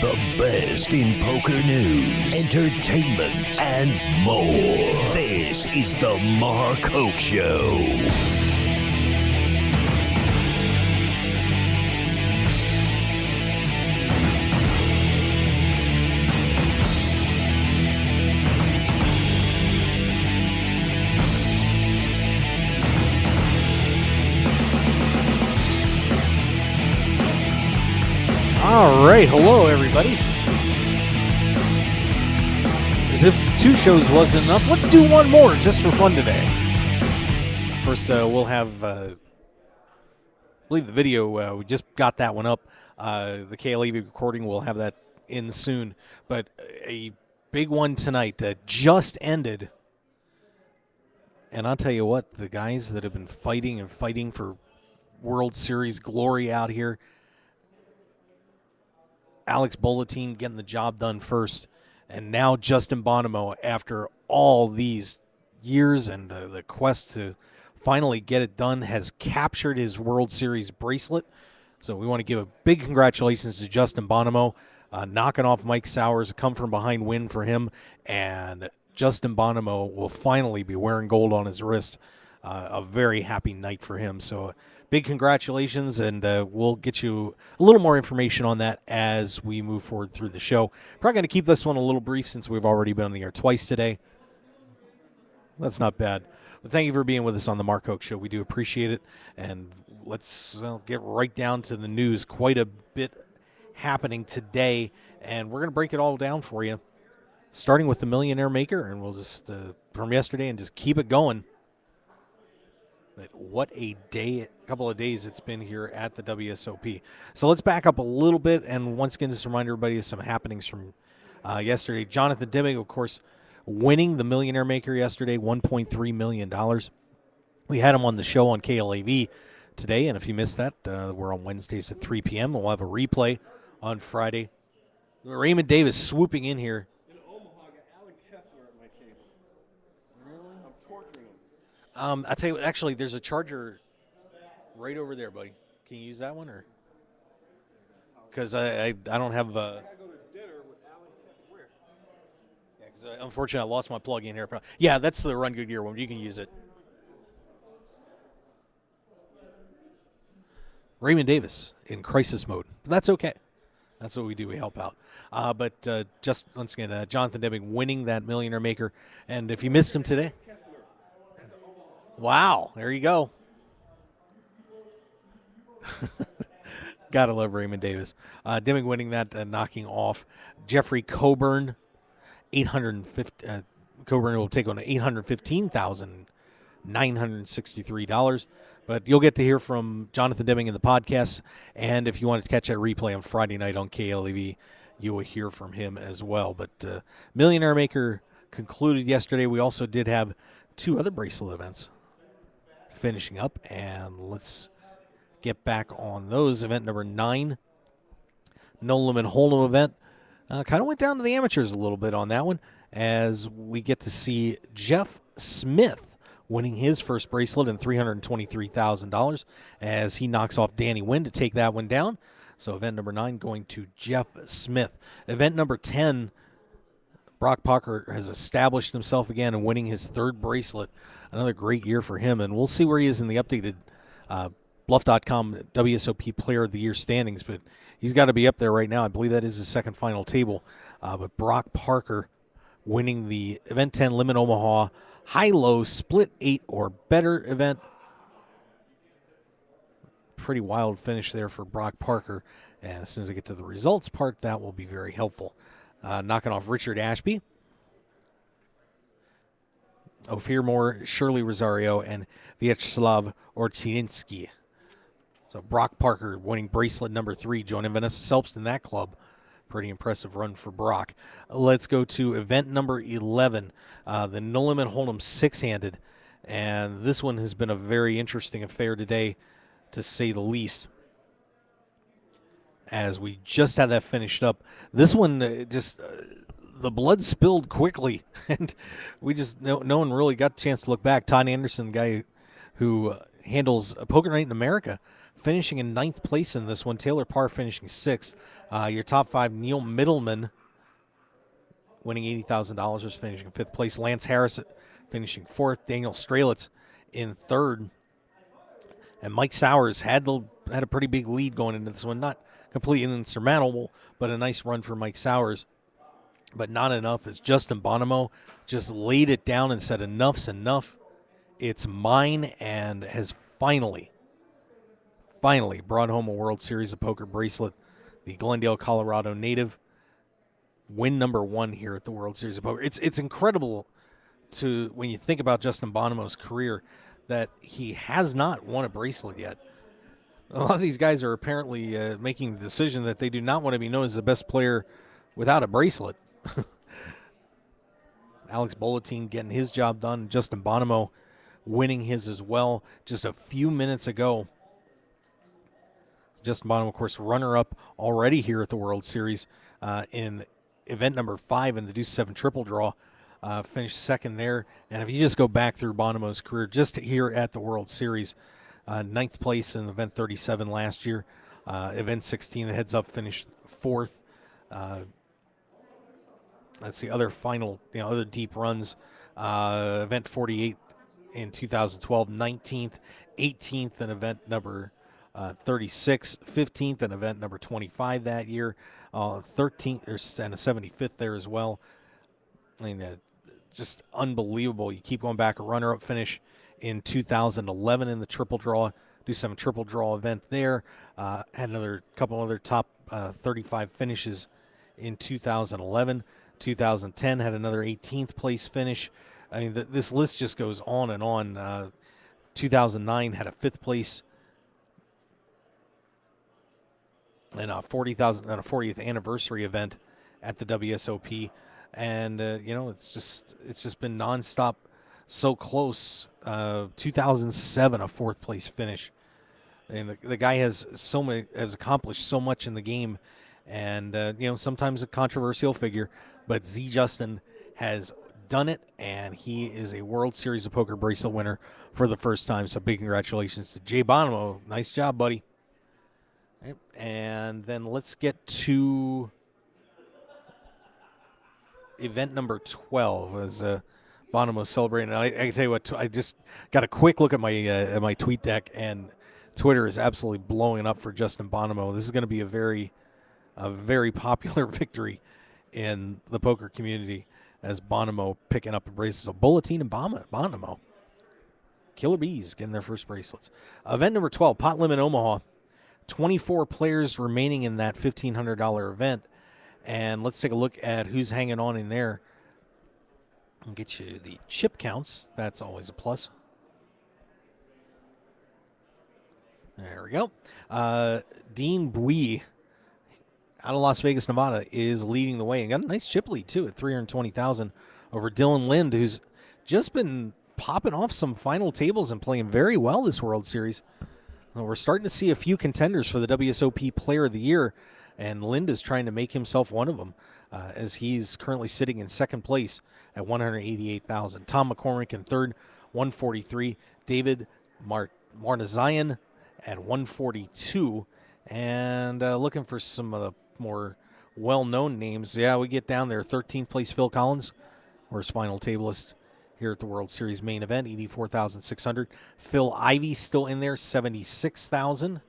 The best in poker news, entertainment, and more. This is the Mark Hoke Show. All right, hello everybody. As if 2 shows wasn't enough, let's do one more just for fun today. Of course, we'll have, I believe the video, we just got that one up. The KLEV recording, we'll have that in soon. But a big one tonight that just ended. And I'll tell you what, the guys that have been fighting for World Series glory out here, Alex Bolatine getting the job done first, and now Justin Bonomo, after all these years and the quest to finally get it done, has captured his World Series bracelet. So we want to give a big congratulations to Justin Bonomo, knocking off Mike Sowers, a come-from-behind win for him, and Justin Bonomo will finally be wearing gold on his wrist. A very happy night for him. So big congratulations, and we'll get you a little more information on that as we move forward through the show. Probably going to keep this one a little brief since we've already been on the air twice today. That's not bad. But thank you for being with us on the Mark Hoke Show. We do appreciate it, and let's get right down to the news. Quite a bit happening today, and we're going to break it all down for you, starting with the Millionaire Maker, and we'll just, from yesterday, and just keep it going. But what a day, couple of days it's been here at the WSOP. So let's back up a little bit, and once again, just remind everybody of some happenings from yesterday. Jonathan Dimming, of course, winning the Millionaire Maker yesterday, $1.3 million. We had him on the show on KLAV today, and if you missed that, we're on Wednesdays at 3 p.m. We'll have a replay on Friday. Raymond Davis swooping in here. I'll tell you, actually, there's a charger right over there, buddy. Can you use that one, or? Because I don't have. I gotta go to dinner with Alan Kessler. Yeah, because unfortunately I lost my plug in here. Yeah, that's the Run Good Gear one. You can use it. Raymond Davis in crisis mode. That's okay. That's what we do. We help out. But just once again, Jonathan Dimming winning that Millionaire Maker. And if you missed him today. Wow, there you go. Gotta love Raymond Davis. Dimming winning that, knocking off Jeffrey Coburn. Coburn will take on $815,963. But you'll get to hear from Jonathan Dimming in the podcast. And if you want to catch that replay on Friday night on KLEV, you will hear from him as well. But Millionaire Maker concluded yesterday. We also did have 2 other bracelet events finishing up, and let's get back on those. Event number 9, No Limit Hold'em event, kind of went down to the amateurs a little bit on that one, as we get to see Jeff Smith winning his first bracelet and $323,000 as he knocks off Danny Wynn to take that one down. So event number 9 going to Jeff Smith. Event number 10, Brock Parker has established himself again and winning his 3rd bracelet. Another great year for him, and we'll see where he is in the updated Bluff.com WSOP Player of the Year standings, but he's got to be up there right now. I believe that is his second final table. But Brock Parker winning the Event 10 Limit Omaha High-Low Split 8 or better event. Pretty wild finish there for Brock Parker, and as soon as I get to the results part, that will be very helpful. Knocking off Richard Ashby, Ophir Moore, Shirley Rosario, and Vyacheslav Ortinsky. So Brock Parker winning bracelet number 3, joining Vanessa Selpst in that club. Pretty impressive run for Brock. Let's go to event number 11, the No Limit Hold'em 6-handed. And this one has been a very interesting affair today, to say the least, as we just had that finished up. This one the blood spilled quickly, and we just no one really got a chance to look back. Todd Anderson, the guy who handles Poker Night in America finishing in 9th place in this one. Taylor Parr finishing 6th. Your top 5, Neil Middleman winning $80,000, was finishing in 5th place. Lance Harris finishing 4th. Daniel Strelitz in 3rd. And Mike Sowers had a pretty big lead going into this one. Not completely insurmountable, but a nice run for Mike Sowers. But not enough as Justin Bonomo just laid it down and said enough's enough. It's mine, and has finally brought home a World Series of Poker bracelet. The Glendale, Colorado native, win number 1 here at the World Series of Poker. It's incredible to when you think about Justin Bonomo's career that he has not won a bracelet yet. A lot of these guys are apparently making the decision that they do not want to be known as the best player without a bracelet. Alex Bulletin getting his job done. Justin Bonomo winning his as well just a few minutes ago. Justin Bonomo, of course, runner-up already here at the World Series in event number 5 in the Deuce 7 triple draw. Finished 2nd there. And if you just go back through Bonomo's career, just here at the World Series, 9th place in event 37 last year. Event 16, the heads-up, finished 4th. That's the other final, other deep runs. Event 48 in 2012, 19th, 18th in event number 36, 15th in event number 25 that year, 13th and a 75th there as well. I mean, just unbelievable. You keep going back, a runner-up finish in 2011 in the triple draw, do some triple draw event there. Had another couple other top 35 finishes in 2011. 2010 had another 18th place finish. I mean, this list just goes on and on. 2009 had a 5th place and a 40th anniversary event at the WSOP, and it's just been nonstop, so close. 2007 a 4th place finish, and the guy has accomplished so much in the game, and sometimes a controversial figure, but Z Justin has done it, and he is a World Series of Poker bracelet winner for the first time. So big congratulations to Jay Bonomo. Nice job, buddy. All right, and then let's get to event number 12 as Bonomo celebrating. I can tell you what, I just got a quick look at my tweet deck, and Twitter is absolutely blowing up for Justin Bonomo. This is going to be a very popular victory in the poker community as Bonomo picking up a bracelet. So Bulletin and Bonomo, Killer Bees, getting their first bracelets. Event number 12, Pot Limit Omaha. 24 players remaining in that $1,500 event. And let's take a look at who's hanging on in there. I'll get you the chip counts. That's always a plus. There we go. Dean Bui out of Las Vegas, Nevada, is leading the way, and got a nice chip lead too at $320,000 over Dylan Lind, who's just been popping off some final tables and playing very well this World Series. We're starting to see a few contenders for the WSOP Player of the Year, and Lind is trying to make himself one of them, as he's currently sitting in 2nd place at $188,000. Tom McCormick in 3rd, $143,000. David Marnazian at $142,000, and looking for some of the more well-known names. Yeah, we get down there. 13th place Phil Collins, worst final tableist here at the World Series main event, $84,600. Phil Ivey still in there, $76,000.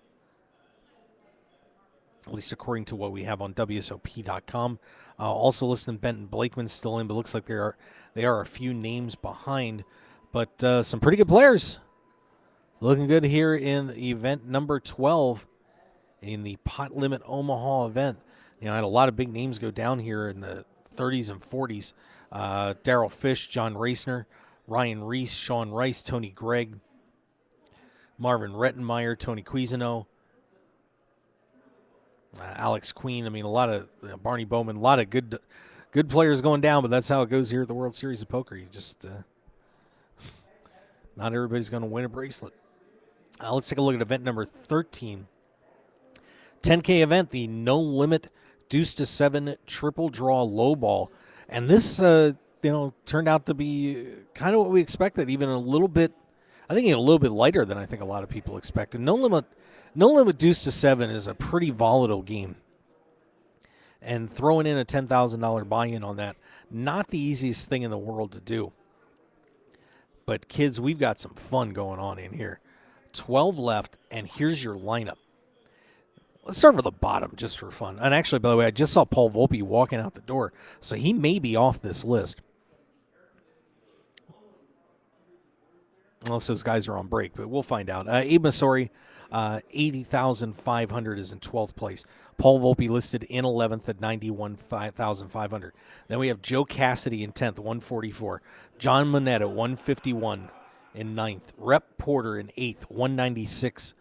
At least according to what we have on WSOP.com. Also listing Benton Blakeman still in, but looks like they are a few names behind. But some pretty good players. Looking good here in event number 12 in the Pot Limit Omaha event. I had a lot of big names go down here in the 30s and 40s. Darryl Fish, John Racner, Ryan Reese, Sean Rice, Tony Gregg, Marvin Rettenmeyer, Tony Cuisino, Alex Queen. I mean, a lot of Barney Bowman, a lot of good players going down, but that's how it goes here at the World Series of Poker. You just not everybody's going to win a bracelet. Let's take a look at event number 13. 10K event, the No Limit Deuce to 7 Triple Draw Low Ball. And this, turned out to be kind of what we expected, even a little bit, I think a little bit lighter than I think a lot of people expected. No No limit deuce to 7 is a pretty volatile game. And throwing in a $10,000 buy-in on that, not the easiest thing in the world to do. But kids, we've got some fun going on in here. 12 left, and here's your lineup. Let's start with the bottom just for fun. And actually, by the way, I just saw Paul Volpe walking out the door, so he may be off this list. Unless those guys are on break, but we'll find out. Abe Masori, 80,500 is in 12th place. Paul Volpe listed in 11th at 91,500. Then we have Joe Cassidy in 10th, 144. John Monette at 151 in 9th. Rep Porter in 8th, 196.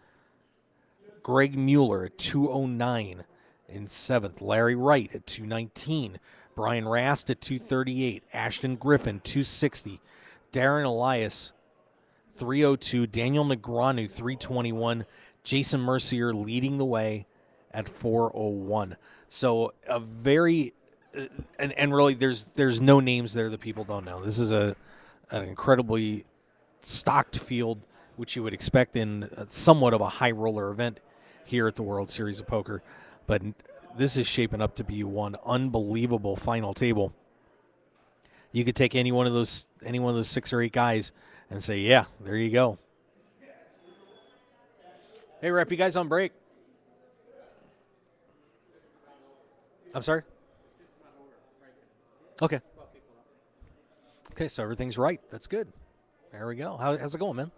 Greg Mueller at 209 in 7th. Larry Wright at 219. Brian Rast at 238. Ashton Griffin, 260. Darren Elias, 302. Daniel Negreanu, 321. Jason Mercier leading the way at 401. So a very and really there's no names there that people don't know. This is an incredibly stocked field, which you would expect in somewhat of a high roller event here at the World Series of Poker. But this is shaping up to be one unbelievable final table. You could take any one of those 6 or 8 guys and say, yeah, there you go. Hey, Rep, you guys on break? I'm sorry? Okay. Okay, so everything's right. That's good. There we go. How's it going, man? Do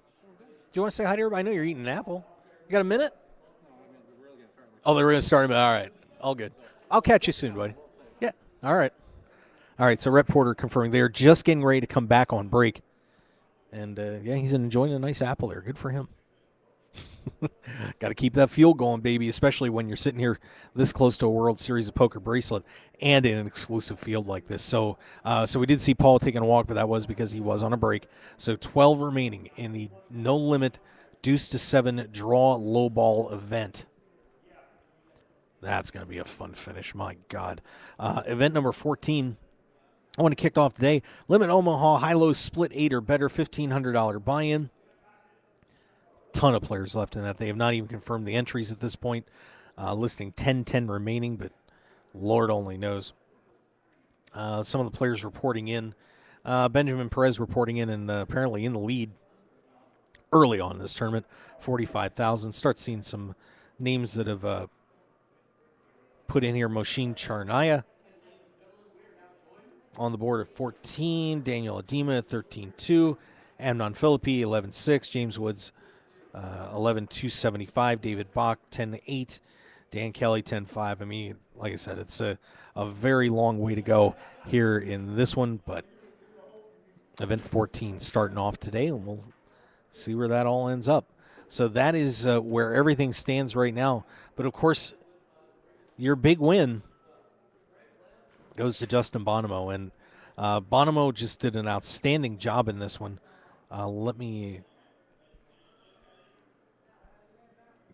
you want to say hi to everybody? I know you're eating an apple. You got a minute? Oh, they're going to start him. All right. All good. I'll catch you soon, buddy. Yeah. All right. All right, so Rep Porter confirming they're just getting ready to come back on break. And, yeah, he's enjoying a nice apple there. Good for him. Got to keep that fuel going, baby, especially when you're sitting here this close to a World Series of Poker bracelet and in an exclusive field like this. So we did see Paul taking a walk, but that was because he was on a break. So 12 remaining in the no-limit deuce to 7 draw low ball event. That's going to be a fun finish, my God. Event number 14. I want to kick off today. Limit Omaha, high-low split 8 or better, $1,500 buy-in. Ton of players left in that. They have not even confirmed the entries at this point. Listing 10-10 remaining, but Lord only knows. Some of the players reporting in. Benjamin Perez reporting in and apparently in the lead early on in this tournament, 45,000. Start seeing some names that have put in here. Moshin Charnaya on the board at 14. Daniel Adema at 13-2. Amnon Philippi, 11-6. James Woods, 11,275. David Bach, 10-8. Dan Kelly, 10-5. I mean, like I said, it's a very long way to go here in this one, but event 14 starting off today, and we'll see where that all ends up. So that is where everything stands right now. But, of course, your big win goes to Justin Bonomo, and Bonomo just did an outstanding job in this one. Let me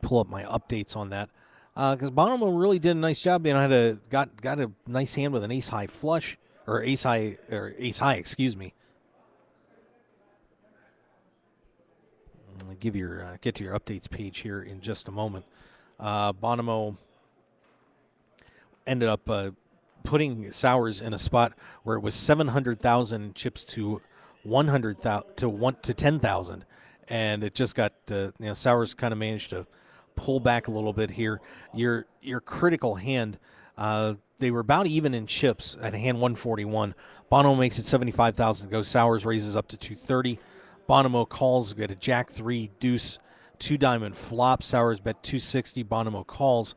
pull up my updates on that, because Bonomo really did a nice job. You know, got a nice hand with an ace high flush or ace high, excuse me. I'll give get to your updates page here in just a moment. Bonomo ended up putting Sowers in a spot where it was 700,000 chips to 100,000 to 10,000, and it just got Sowers kind of managed to pull back a little bit here. Your critical hand, they were about even in chips at hand 141. Bonomo makes it 75,000 to go. Sowers raises up to 230. Bonomo calls. We got a jack 3 deuce 2 diamond flop. Sowers bet 260. Bonomo calls.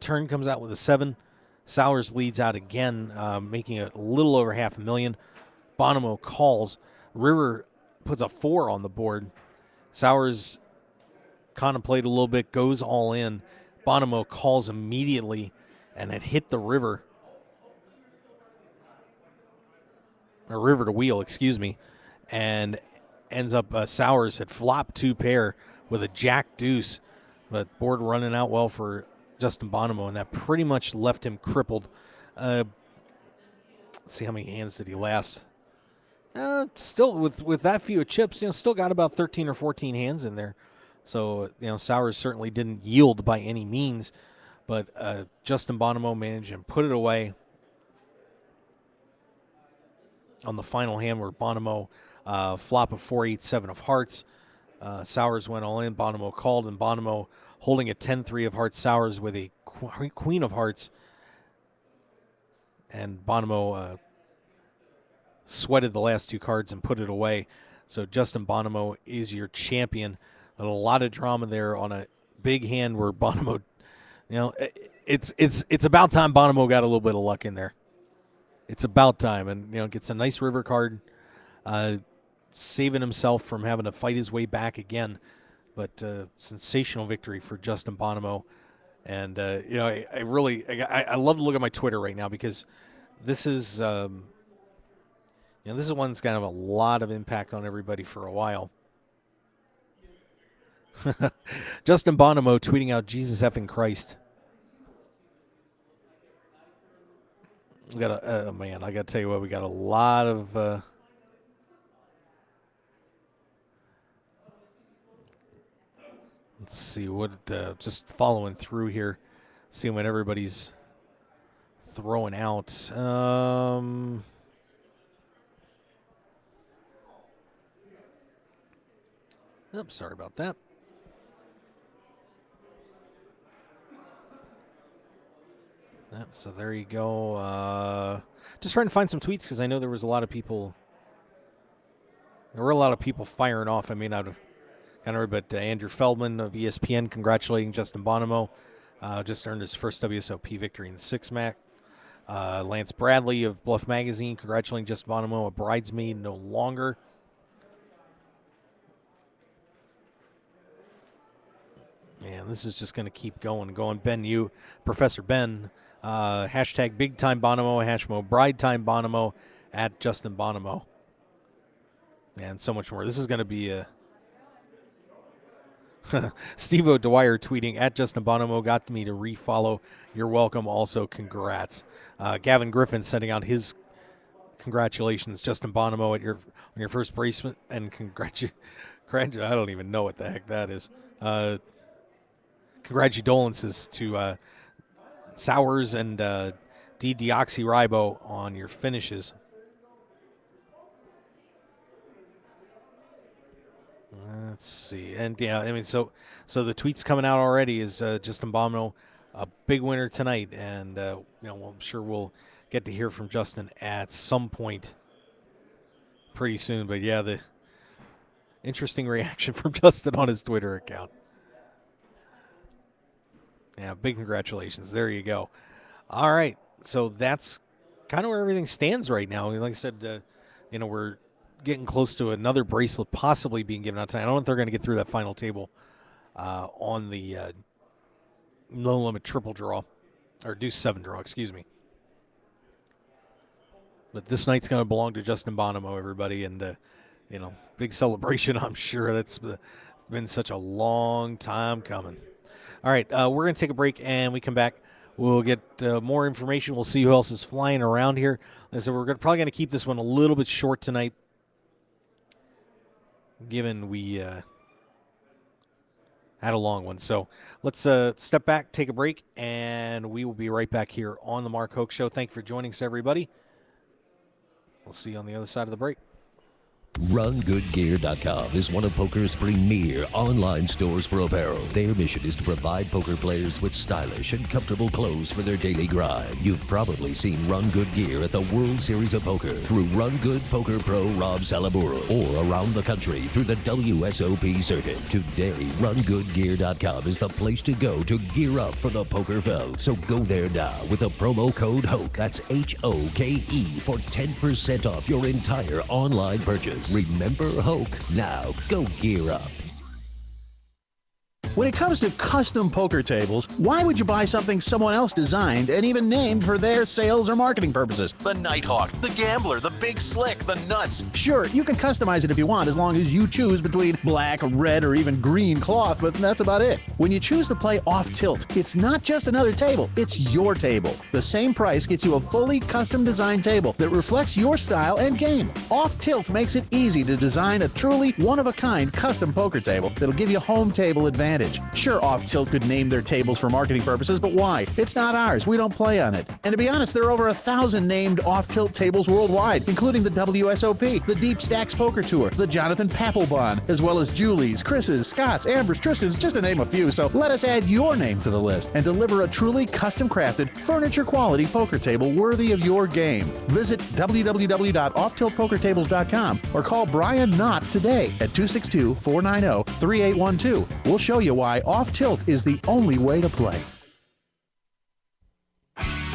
Turn comes out with a 7. Sowers leads out again, making it a little over $500,000. Bonomo calls. River puts a 4 on the board. Sowers contemplate a little bit, goes all in. Bonomo calls immediately, and it hit the river. Or river to wheel, excuse me. And ends up Sowers had flop 2 pair with a jack deuce. But board running out well for Justin Bonomo, and that pretty much left him crippled. Let's see, how many hands did he last? Still, with that few chips, still got about 13 or 14 hands in there. So, Sowers certainly didn't yield by any means, but Justin Bonomo managed and put it away on the final hand where Bonomo flop of 4-8-7 of hearts. Sowers went all in. Bonomo called, and Bonomo holding a 10-3 of hearts. Sowers with a queen of hearts. And Bonomo sweated the last two cards and put it away. So Justin Bonomo is your champion. A lot of drama there on a big hand where Bonomo, it's about time Bonomo got a little bit of luck in there. It's about time, and gets a nice river card, saving himself from having to fight his way back again. But sensational victory for Justin Bonomo, and I love to look at my Twitter right now because this is this is one that's going to have a lot of impact on everybody for a while. Justin Bonomo tweeting out Jesus effing Christ. We got I got to tell you what, we got a lot of let's see what just following through here, seeing what everybody's throwing out. Oops, sorry about that. Yep, so there you go. Just trying to find some tweets because I know there was a lot of people. There were a lot of people firing off. I may not have kind of heard, but Andrew Feldman of ESPN congratulating Justin Bonomo. Just earned his first WSOP victory in the six-mac. Lance Bradley of Bluff Magazine congratulating Justin Bonomo, a bridesmaid no longer. And this is just going to keep going. Ben, Professor Ben, hashtag big time Bonomo, hashtag bride time Bonomo, at Justin Bonomo. And so much more. This is going to be a Steve O'Dwyer tweeting at Justin Bonomo got me to refollow. You're welcome. Also, congrats. Gavin Griffin sending out his congratulations, Justin Bonomo, on your first bracelet, and I don't even know what the heck that is. Congratulations to Sowers and D-deoxyribo on your finishes. Let's see. And so the tweets coming out already is Justin Bonomo, a big winner tonight. And, I'm sure we'll get to hear from Justin at some point pretty soon. But, yeah, the interesting reaction from Justin on his Twitter account. Yeah, big congratulations. There you go. All right. So that's kind of where everything stands right now. Like I said, we're getting close to another bracelet possibly being given out tonight. I don't know if they're going to get through that final table on the no limit triple draw, or deuce 7 draw, excuse me. But this night's going to belong to Justin Bonomo, everybody, and big celebration. I'm sure that's been such a long time coming. All right, we're going to take a break, and we come back. We'll get more information. We'll see who else is flying around here. So we're probably going to keep this one a little bit short tonight, given we had a long one. So let's step back, take a break, and we will be right back here on the Mark Hoke Show. Thank you for joining us, everybody. We'll see you on the other side of the break. RunGoodGear.com is one of poker's premier online stores for apparel. Their mission is to provide poker players with stylish and comfortable clothes for their daily grind. You've probably seen Run Good Gear at the World Series of Poker through Run Good Poker Pro Rob Salaburo, or around the country through the WSOP circuit. Today, RunGoodGear.com is the place to go to gear up for the poker fell. So go there now with the promo code HOKE, that's HOKE, for 10% off your entire online purchase. Remember Hoke. Now go gear up. When it comes to custom poker tables, why would you buy something someone else designed and even named for their sales or marketing purposes? The Nighthawk, the Gambler, the Big Slick, the Nuts. Sure, you can customize it if you want, as long as you choose between black, red, or even green cloth, but that's about it. When you choose to play off tilt, it's not just another table, it's your table. The same price gets you a fully custom designed table that reflects your style and game. Off tilt makes it easy to design a truly one-of-a-kind custom poker table that'll give you home table advantage. Sure, Off Tilt could name their tables for marketing purposes, but why? It's not ours. We don't play on it. And to be honest, there are over 1,000 named Off Tilt tables worldwide, including the Wsop, the Deep Stacks Poker Tour, the Jonathan Papelbon, as well as Julie's, Chris's, Scott's, Amber's, Tristan's, just to name a few. So let us add your name to the list and deliver a truly custom-crafted, furniture-quality poker table worthy of your game. Visit www.offtiltpokertables.com or call Brian Knott today at 262-490-3812. We'll show you why Off Tilt is the only way to play.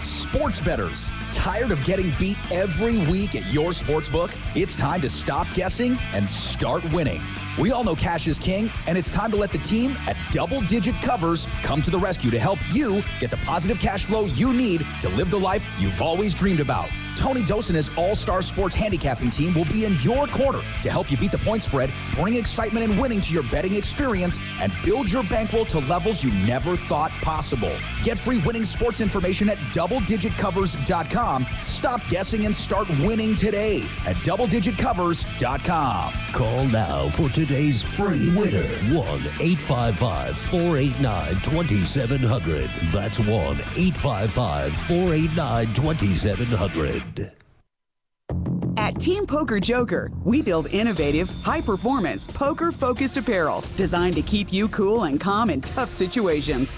Sports bettors, tired of getting beat every week at your sportsbook? It's time to stop guessing and start winning. We all know cash is king, and it's time to let the team at Double Digit Covers come to the rescue to help you get the positive cash flow you need to live the life you've always dreamed about. Tony Dosen and his all-star sports handicapping team will be in your corner to help you beat the point spread, bring excitement and winning to your betting experience, and build your bankroll to levels you never thought possible. Get free winning sports information at doubledigitcovers.com. Stop guessing and start winning today at doubledigitcovers.com. Call now for today's free winner. 1-855-489-2700. That's 1-855-489-2700. At Team Poker Joker, we build innovative, high-performance, poker-focused apparel designed to keep you cool and calm in tough situations.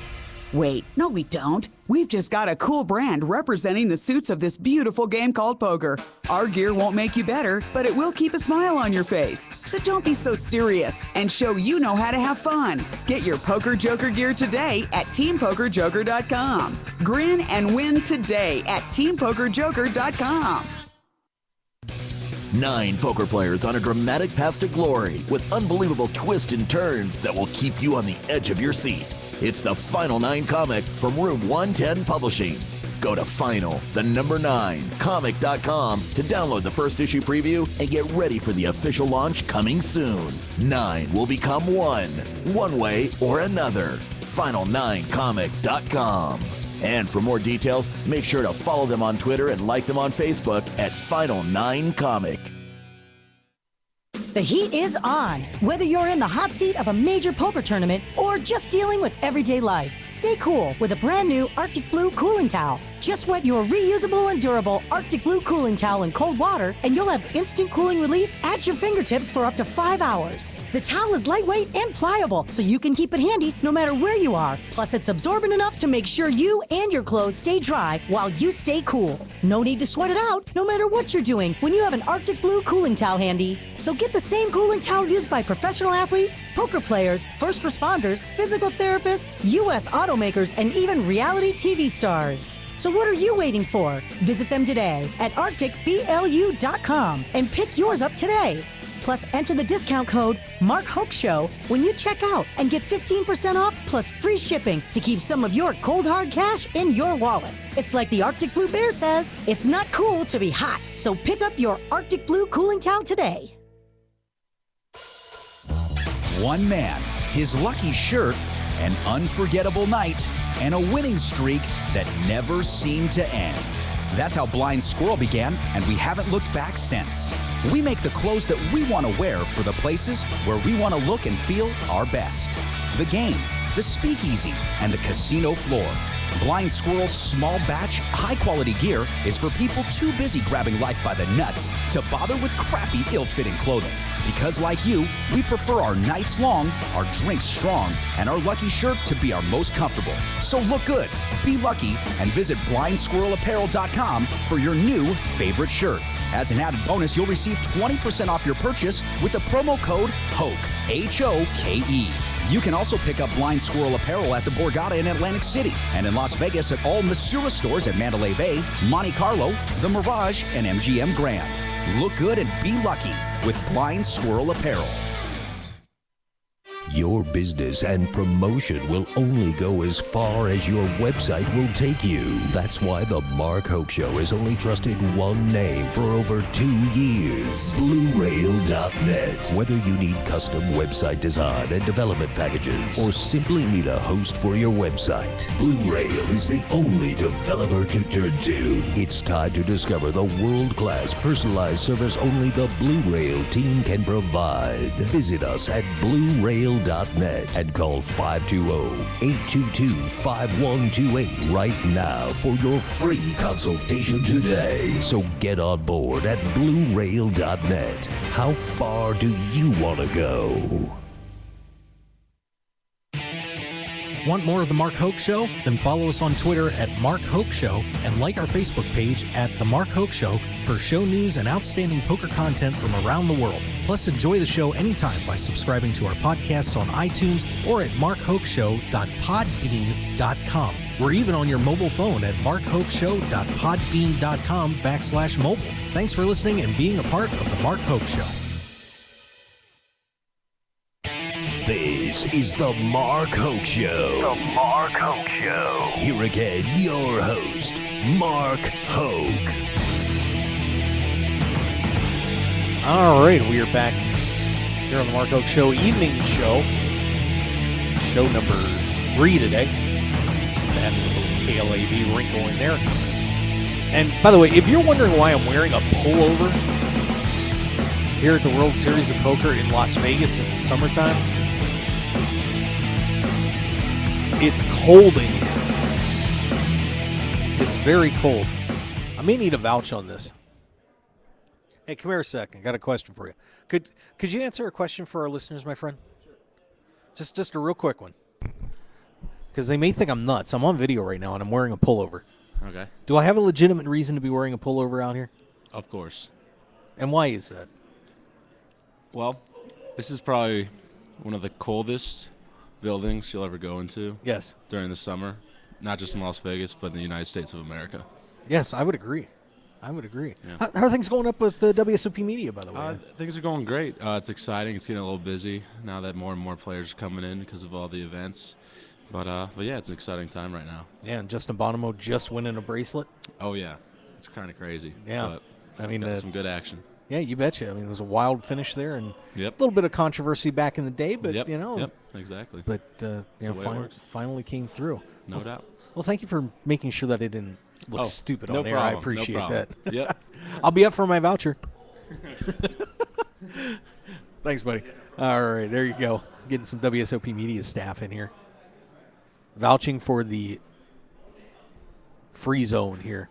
Wait, no we don't. We've just got a cool brand representing the suits of this beautiful game called poker. Our gear won't make you better, but it will keep a smile on your face. So don't be so serious and show you know how to have fun. Get your Poker Joker gear today at TeamPokerJoker.com. Grin and win today at TeamPokerJoker.com. 9 poker players on a dramatic path to glory with unbelievable twists and turns that will keep you on the edge of your seat. It's the Final 9 comic from Room 110 Publishing. Go to final9comic.com to download the first issue preview and get ready for the official launch coming soon. 9 will become one way or another. Final9comic.com. And for more details, make sure to follow them on Twitter and like them on Facebook at Final 9 Comic. The heat is on. Whether you're in the hot seat of a major poker tournament or just dealing with everyday life, stay cool with a brand new Arctic Blue cooling towel. Just wet your reusable and durable Arctic Blue cooling towel in cold water and you'll have instant cooling relief at your fingertips for up to 5 hours. The towel is lightweight and pliable, so you can keep it handy no matter where you are. Plus, it's absorbent enough to make sure you and your clothes stay dry while you stay cool. No need to sweat it out no matter what you're doing when you have an Arctic Blue cooling towel handy. So get the same cooling towel used by professional athletes, poker players, first responders, physical therapists, U.S. automakers, and even reality TV stars. So what are you waiting for? Visit them today at arcticblu.com and pick yours up today. Plus, enter the discount code MarkHokeShow when you check out and get 15% off plus free shipping to keep some of your cold hard cash in your wallet. It's like the Arctic Blue Bear says, it's not cool to be hot. So pick up your Arctic Blue cooling towel today. One man, his lucky shirt, an unforgettable night, and a winning streak that never seemed to end. That's how Blind Squirrel began, and we haven't looked back since. We make the clothes that we want to wear for the places where we want to look and feel our best. The game, the speakeasy, and the casino floor. Blind Squirrel's small batch, high-quality gear is for people too busy grabbing life by the nuts to bother with crappy, ill-fitting clothing. Because like you, we prefer our nights long, our drinks strong, and our lucky shirt to be our most comfortable. So look good, be lucky, and visit blindsquirrelapparel.com for your new favorite shirt. As an added bonus, you'll receive 20% off your purchase with the promo code HOKE, H-O-K-E. You can also pick up Blind Squirrel apparel at the Borgata in Atlantic City and in Las Vegas at all Masura stores at Mandalay Bay, Monte Carlo, The Mirage, and MGM Grand. Look good and be lucky with Blind Squirrel apparel. Your business and promotion will only go as far as your website will take you. That's why the Mark Hoke Show has only trusted one name for over 2 years, BlueRail.net. Whether you need custom website design and development packages or simply need a host for your website, Blue Rail is the only developer to turn to. It's time to discover the world-class personalized service only the Blue Rail team can provide. Visit us at BlueRail.net and call 520-822-5128 right now for your free consultation today. So get on board at BlueRail.net. How far do you want to go? Want more of The Mark Hoke Show? Then follow us on Twitter at Mark Hoke Show and like our Facebook page at The Mark Hoke Show for show news and outstanding poker content from around the world. Plus, enjoy the show anytime by subscribing to our podcasts on iTunes or at markhokeshow.podbean.com. We're even on your mobile phone at markhokeshow.podbean.com/mobile. Thanks for listening and being a part of The Mark Hoke Show. This is the Mark Hoke Show. The Mark Hoke Show. Here again, your host, Mark Hoke. All right, we are back here on the Mark Hoke Show evening show. Show number 3 today. Just adding a little KLAB wrinkle in there. And by the way, if you're wondering why I'm wearing a pullover here at the World Series of Poker in Las Vegas in the summertime, it's cold in here. It's very cold. I may need a vouch on this. Hey, come here a second. Got a question for you. Could you answer a question for our listeners, my friend? Just a real quick one. Because they may think I'm nuts. I'm on video right now, and I'm wearing a pullover. Okay. Do I have a legitimate reason to be wearing a pullover out here? Of course. And why is that? Well, this is probably one of the coldest buildings you'll ever go into. Yes. During the summer. Not just in Las Vegas, but in the United States of America. Yes, I would agree. Yeah. How are things going up with the WSOP media, by the way? Things are going great. It's exciting. It's getting a little busy now that more and more players are coming in because of all the events. But yeah, it's an exciting time right now. Yeah, and Justin Bonomo just winning a bracelet. Oh, yeah. It's kind of crazy. Yeah. But I mean, got some good action. Yeah, you betcha. I mean, there was a wild finish there and Yep. a little bit of controversy back in the day, but, Yep. you know. Yep, exactly. But, the way it works. finally came through. No doubt. Well, thank you for making sure that it didn't look stupid no on there. problem. I appreciate No problem. that. Yep. I'll be up for my voucher. Thanks, buddy. All right, there you go. Getting some WSOP media staff in here. Vouching for the free zone here.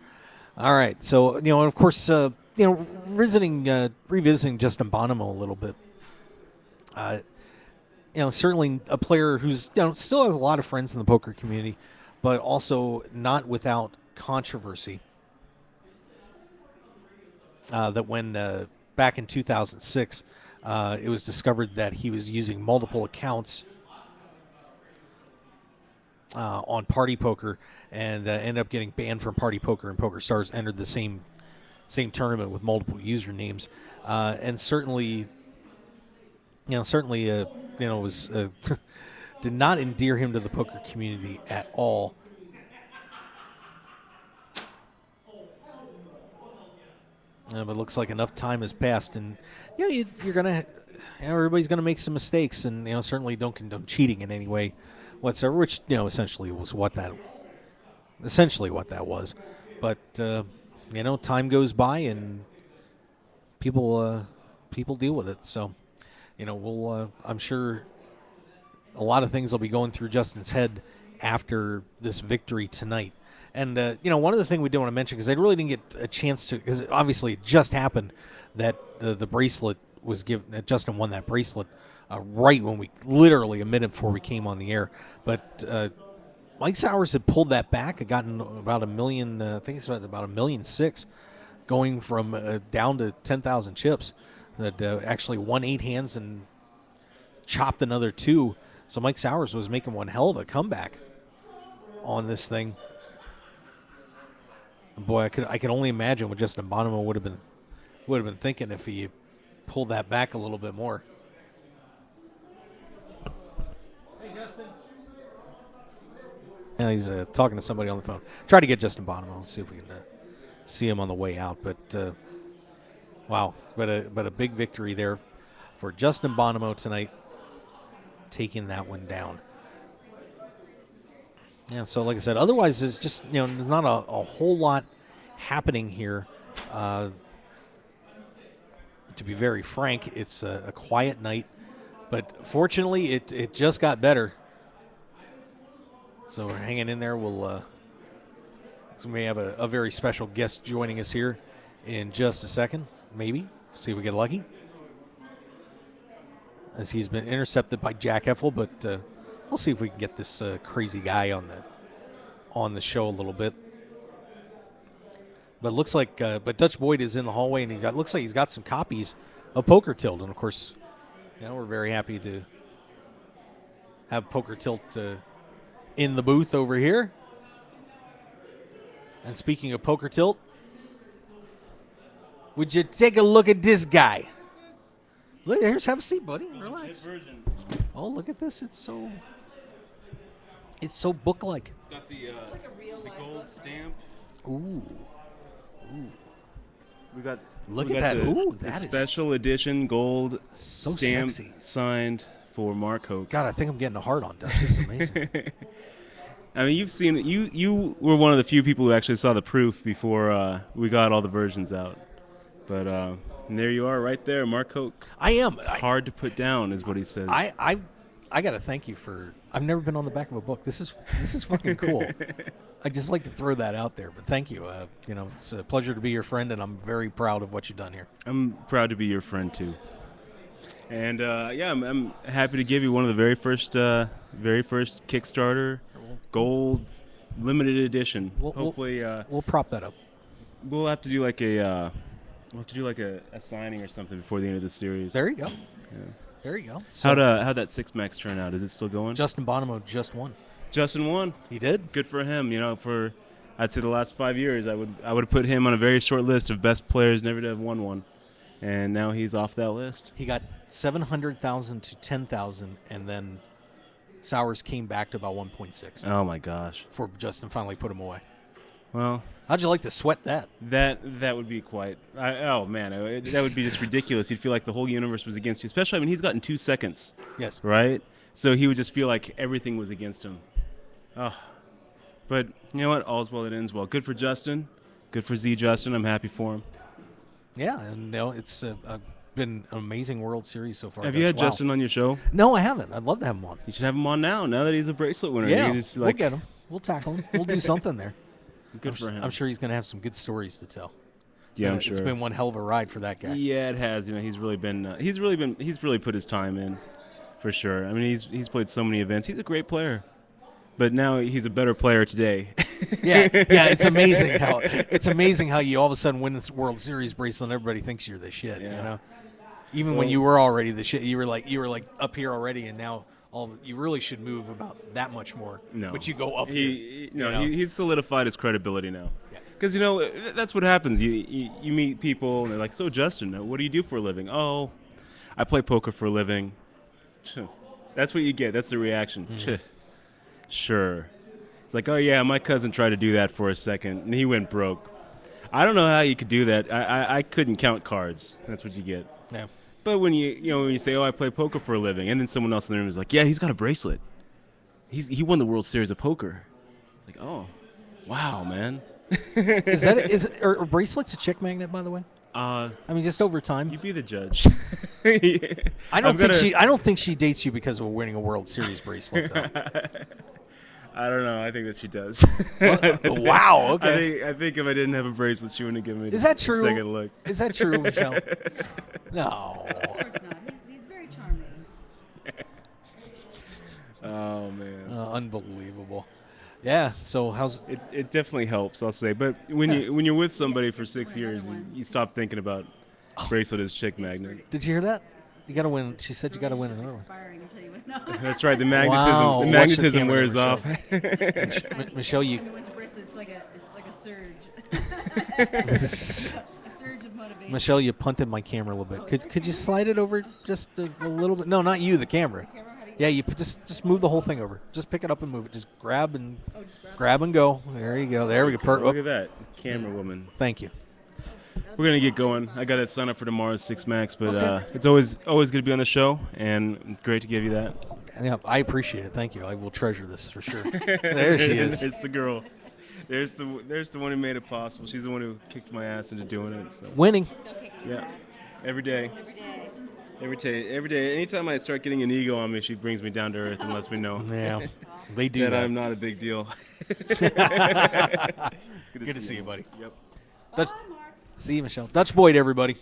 All right, so, you know, of course, revisiting Justin Bonomo a little bit. Certainly a player who's, still has a lot of friends in the poker community, but also not without controversy. That when back in 2006, it was discovered that he was using multiple accounts on Party Poker and ended up getting banned from Party Poker, and Poker Stars entered the same tournament with multiple usernames, and certainly was did not endear him to the poker community at all. But it looks like enough time has passed, and you're gonna, everybody's gonna make some mistakes, and certainly don't condone cheating in any way whatsoever. Which essentially what that was. But time goes by, and people deal with it. So we'll I'm sure a lot of things will be going through Justin's head after this victory tonight. And, one other thing we did want to mention, because I really didn't get a chance to, because obviously it just happened that the bracelet was given, that Justin won that bracelet right when literally a minute before we came on the air. But Mike Sowers had pulled that back, had gotten about $1 million, I think it's about $1.6 million, going from down to 10,000 chips. That actually won 8 hands and chopped another 2. So Mike Sowers was making one hell of a comeback on this thing. Boy, I could only imagine what Justin Bonomo would have been thinking if he pulled that back a little bit more. Now he's talking to somebody on the phone. Try to get Justin Bonomo. See if we can see him on the way out. But wow, but a big victory there for Justin Bonomo tonight, taking that one down. Yeah, so like I said, otherwise it's just, there's not a whole lot happening here. To be very frank, it's a quiet night, but fortunately it just got better. So we're hanging in there. So we may have a very special guest joining us here in just a second, maybe. See if we get lucky. As he's been intercepted by Jack Effel, but we'll see if we can get this crazy guy on the show a little bit. But it looks like, but Dutch Boyd is in the hallway, and looks like he's got some copies of Poker Tilt, and of course, we're very happy to have Poker Tilt in the booth over here. And speaking of Poker Tilt, would you take a look at this guy? Look, here's, have a seat, buddy. Relax. Oh, look at this. It's so book-like. It's got the gold stamp. Ooh. We got. Look at that. Ooh, that is special edition gold so stamp sexy. Signed for Mark Hoke. God, I think I'm getting a hard on. This is amazing. I mean, you've seen it. You were one of the few people who actually saw the proof before we got all the versions out. But and there you are, right there, Mark Hoke. I am. It's hard to put down, is what he says. I got to thank you for. I've never been on the back of a book. This is fucking cool. I just like to throw that out there. But thank you. It's a pleasure to be your friend, and I'm very proud of what you've done here. I'm proud to be your friend too. And I'm happy to give you one of the very first Kickstarter gold limited edition. Hopefully, we'll prop that up. We'll have to do like a signing or something before the end of the series. There you go. Yeah. There you go. So How'd that 6-max turn out? Is it still going? Justin Bonomo just won. Justin won. He did. Good for him. For I'd say the last 5 years, I would have put him on a very short list of best players never to have won one, and now he's off that list. He got 700,000 to 10,000, and then Sowers came back to about 1.6. Oh my gosh! Before Justin finally put him away. Well, how'd you like to sweat that? That would be quite. That would be just ridiculous. You'd feel like the whole universe was against you. Especially, I mean, he's gotten 2 seconds. Yes. Right. So he would just feel like everything was against him. Oh. But you know what? All's well that ends well. Good for Justin. Good for Z Justin. I'm happy for him. Yeah, and it's been an amazing World Series so far. Have you had Justin on your show? No, I haven't. I'd love to have him on. You should have him on now that he's a bracelet winner. Yeah, we'll get him. We'll tackle him. We'll do something there. Good for him. I'm sure he's going to have some good stories to tell. Yeah, I'm sure. It's been one hell of a ride for that guy. Yeah, it has. He's really put his time in, for sure. I mean, he's played so many events. He's a great player, but now he's a better player today. yeah. It's amazing how you all of a sudden win this World Series bracelet and everybody thinks you're the shit. Yeah. Even when you were already the shit, you were like up here already, and now you really should move about that much more. No, but you go up. He's solidified his credibility now. Because that's what happens. You meet people and they're like, "So Justin, what do you do for a living?" "Oh, I play poker for a living." That's what you get. That's the reaction. Mm-hmm. Sure. It's like, "Oh yeah, my cousin tried to do that for a second and he went broke." I don't know how you could do that. I couldn't count cards. That's what you get. Yeah. But when you say, "Oh, I play poker for a living," and then someone else in the room is like, "Yeah, he's got a bracelet. He won the World Series of Poker." It's like, "Oh, wow, man." Are bracelets a chick magnet, by the way? I mean, just over time. You be the judge. I don't think she dates you because of winning a World Series bracelet, though. I don't know. I think that she does. Wow. Okay. I think if I didn't have a bracelet, she wouldn't have given me a second look. Is that true, Michelle? No. Of course not. He's very charming. Oh man. Unbelievable. Yeah. So how's it? It definitely helps, I'll say. But when you're with somebody for 6 years, you stop thinking about bracelet as chick magnet. Did you hear that? You got to win. She said you got to win another one. That's right. The magnetism wears off. Michelle, you. It's like a surge. A surge of motivation. Michelle, you punted my camera a little bit. Could you slide it over just a little bit? No, not you. The camera. Yeah, you just move the whole thing over. Just pick it up and move it. Just grab and just grab and go. There you go. There we go. Look at that. Camera woman. Thank you. We're going to get going. I got to sign up for tomorrow's 6 Max, but Okay. it's always good to be on the show, and it's great to give you that. Yeah, I appreciate it. Thank you. I will treasure this for sure. There she is. There's the girl. There's the one who made it possible. She's the one who kicked my ass into doing it. So. Winning. Yeah. Every day. Every day. Anytime I start getting an ego on me, she brings me down to earth and lets me know. Yeah, they do that that. I'm not a big deal. Good to see you, buddy. Yep. Dutch, see you, Michelle. Dutch Boyd, everybody.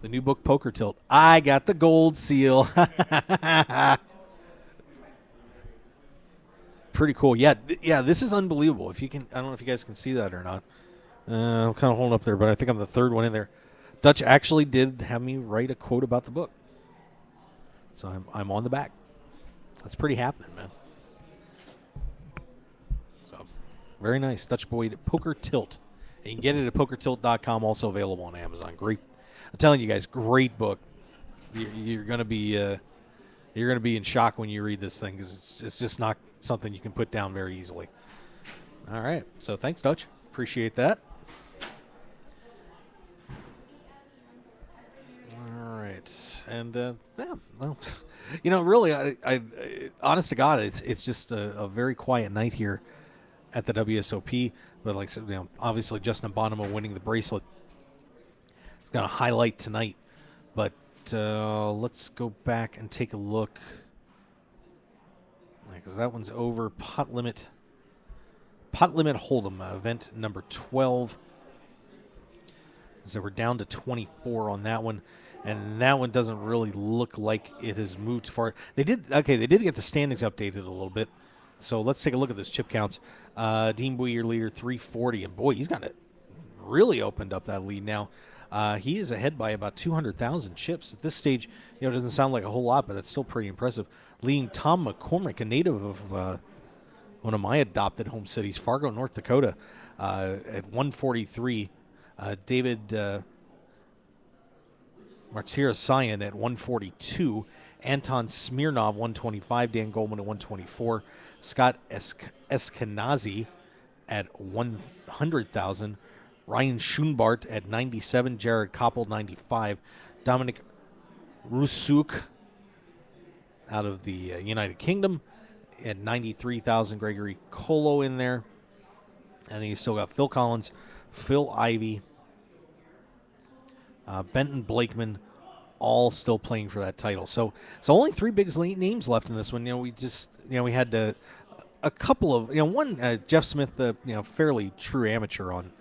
The new book, Poker Tilt. I got the gold seal. Pretty cool. Yeah, this is unbelievable. If you can, I don't know if you guys can see that or not. I'm kind of holding up there, but I think I'm the third one in there. Dutch actually did have me write a quote about the book. So I'm on the back. That's pretty happening, man. So, very nice. Dutch Boyd, Poker Tilt. And you can get it at pokertilt.com, also available on Amazon. Great. I'm telling you guys, great book. You're going to be in shock when you read this thing because it's just not something you can put down very easily. All right. So, thanks, Dutch. Appreciate that. All right, and yeah, well, really, I honest to God, it's just a very quiet night here at the WSOP. But like I said, obviously Justin Bonomo winning the bracelet is going to highlight tonight. But let's go back and take a look because that one's over. Pot limit Hold'em, event number 12. So we're down to 24 on that one. And that one doesn't really look like it has moved far. They did get the standings updated a little bit. So let's take a look at those chip counts. Dean Bowie, your leader, 340. And boy, he's got it really opened up that lead now. He is ahead by about 200,000 chips. At this stage, it doesn't sound like a whole lot, but that's still pretty impressive. Leading Tom McCormick, a native of one of my adopted home cities, Fargo, North Dakota, at 143. David Martirosyan at 142. Anton Smirnov, 125. Dan Goldman at 124. Scott Eskenazi at 100,000. Ryan Schoenbart at 97. Jared Koppel, 95. Dominic Rusuk out of the United Kingdom at 93,000. Gregory Colo in there. And then you still got Phil Collins, Phil Ivey, Benton Blakeman, all still playing for that title. So only three big names left in this one. We had a couple of, one, Jeff Smith, fairly true amateur on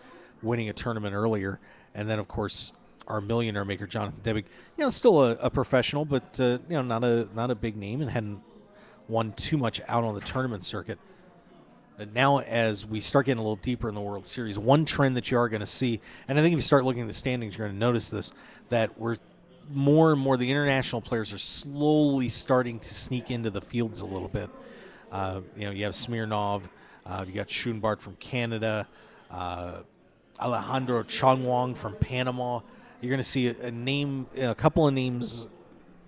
winning a tournament earlier. And then, of course, our millionaire maker, Jonathan Debig, still a professional, but, not a big name and hadn't won too much out on the tournament circuit. And now as we start getting a little deeper in the World Series, one trend that you are going to see, and I think if you start looking at the standings, you're going to notice this, that we're more and more, the international players are slowly starting to sneak into the fields a little bit. You have Smirnov, you got Schoenbart from Canada, Alejandro Chongwang from Panama. You're going to see a couple of names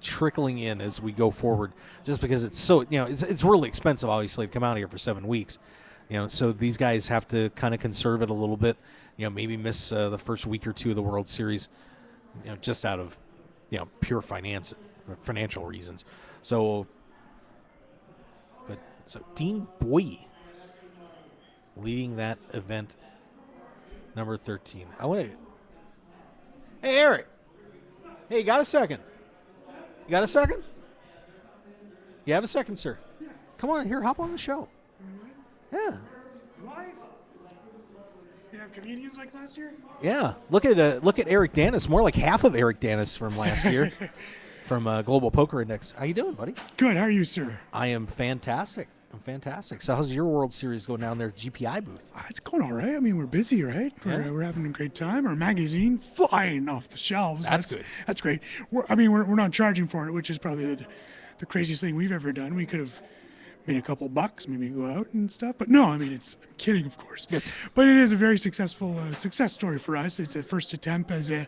trickling in as we go forward, just because it's so, it's really expensive, obviously, to come out here for 7 weeks. So these guys have to kind of conserve it a little bit, maybe miss the first week or two of the World Series, just out of, pure financial reasons. So Dean Bowie leading that event, number 13. Hey, Eric. Hey, you got a second? You got a second? You have a second, sir? Yeah. Come on, here, hop on the show. Yeah. Live? You have comedians like last year? Yeah. Look at Eric Danis, more like half of Eric Danis from last year, from Global Poker Index. How you doing, buddy? Good. How are you, sir? I am fantastic. So how's your World Series going down there at GPI booth? It's going all right. I mean, we're busy, right? We're having a great time. Our magazine flying off the shelves. That's good. That's great. We're not charging for it, which is probably the craziest thing we've ever done. We could have made a couple bucks, maybe go out and stuff. But no, I mean, I'm kidding, of course. Yes. But it is a very successful success story for us. It's a first attempt as a,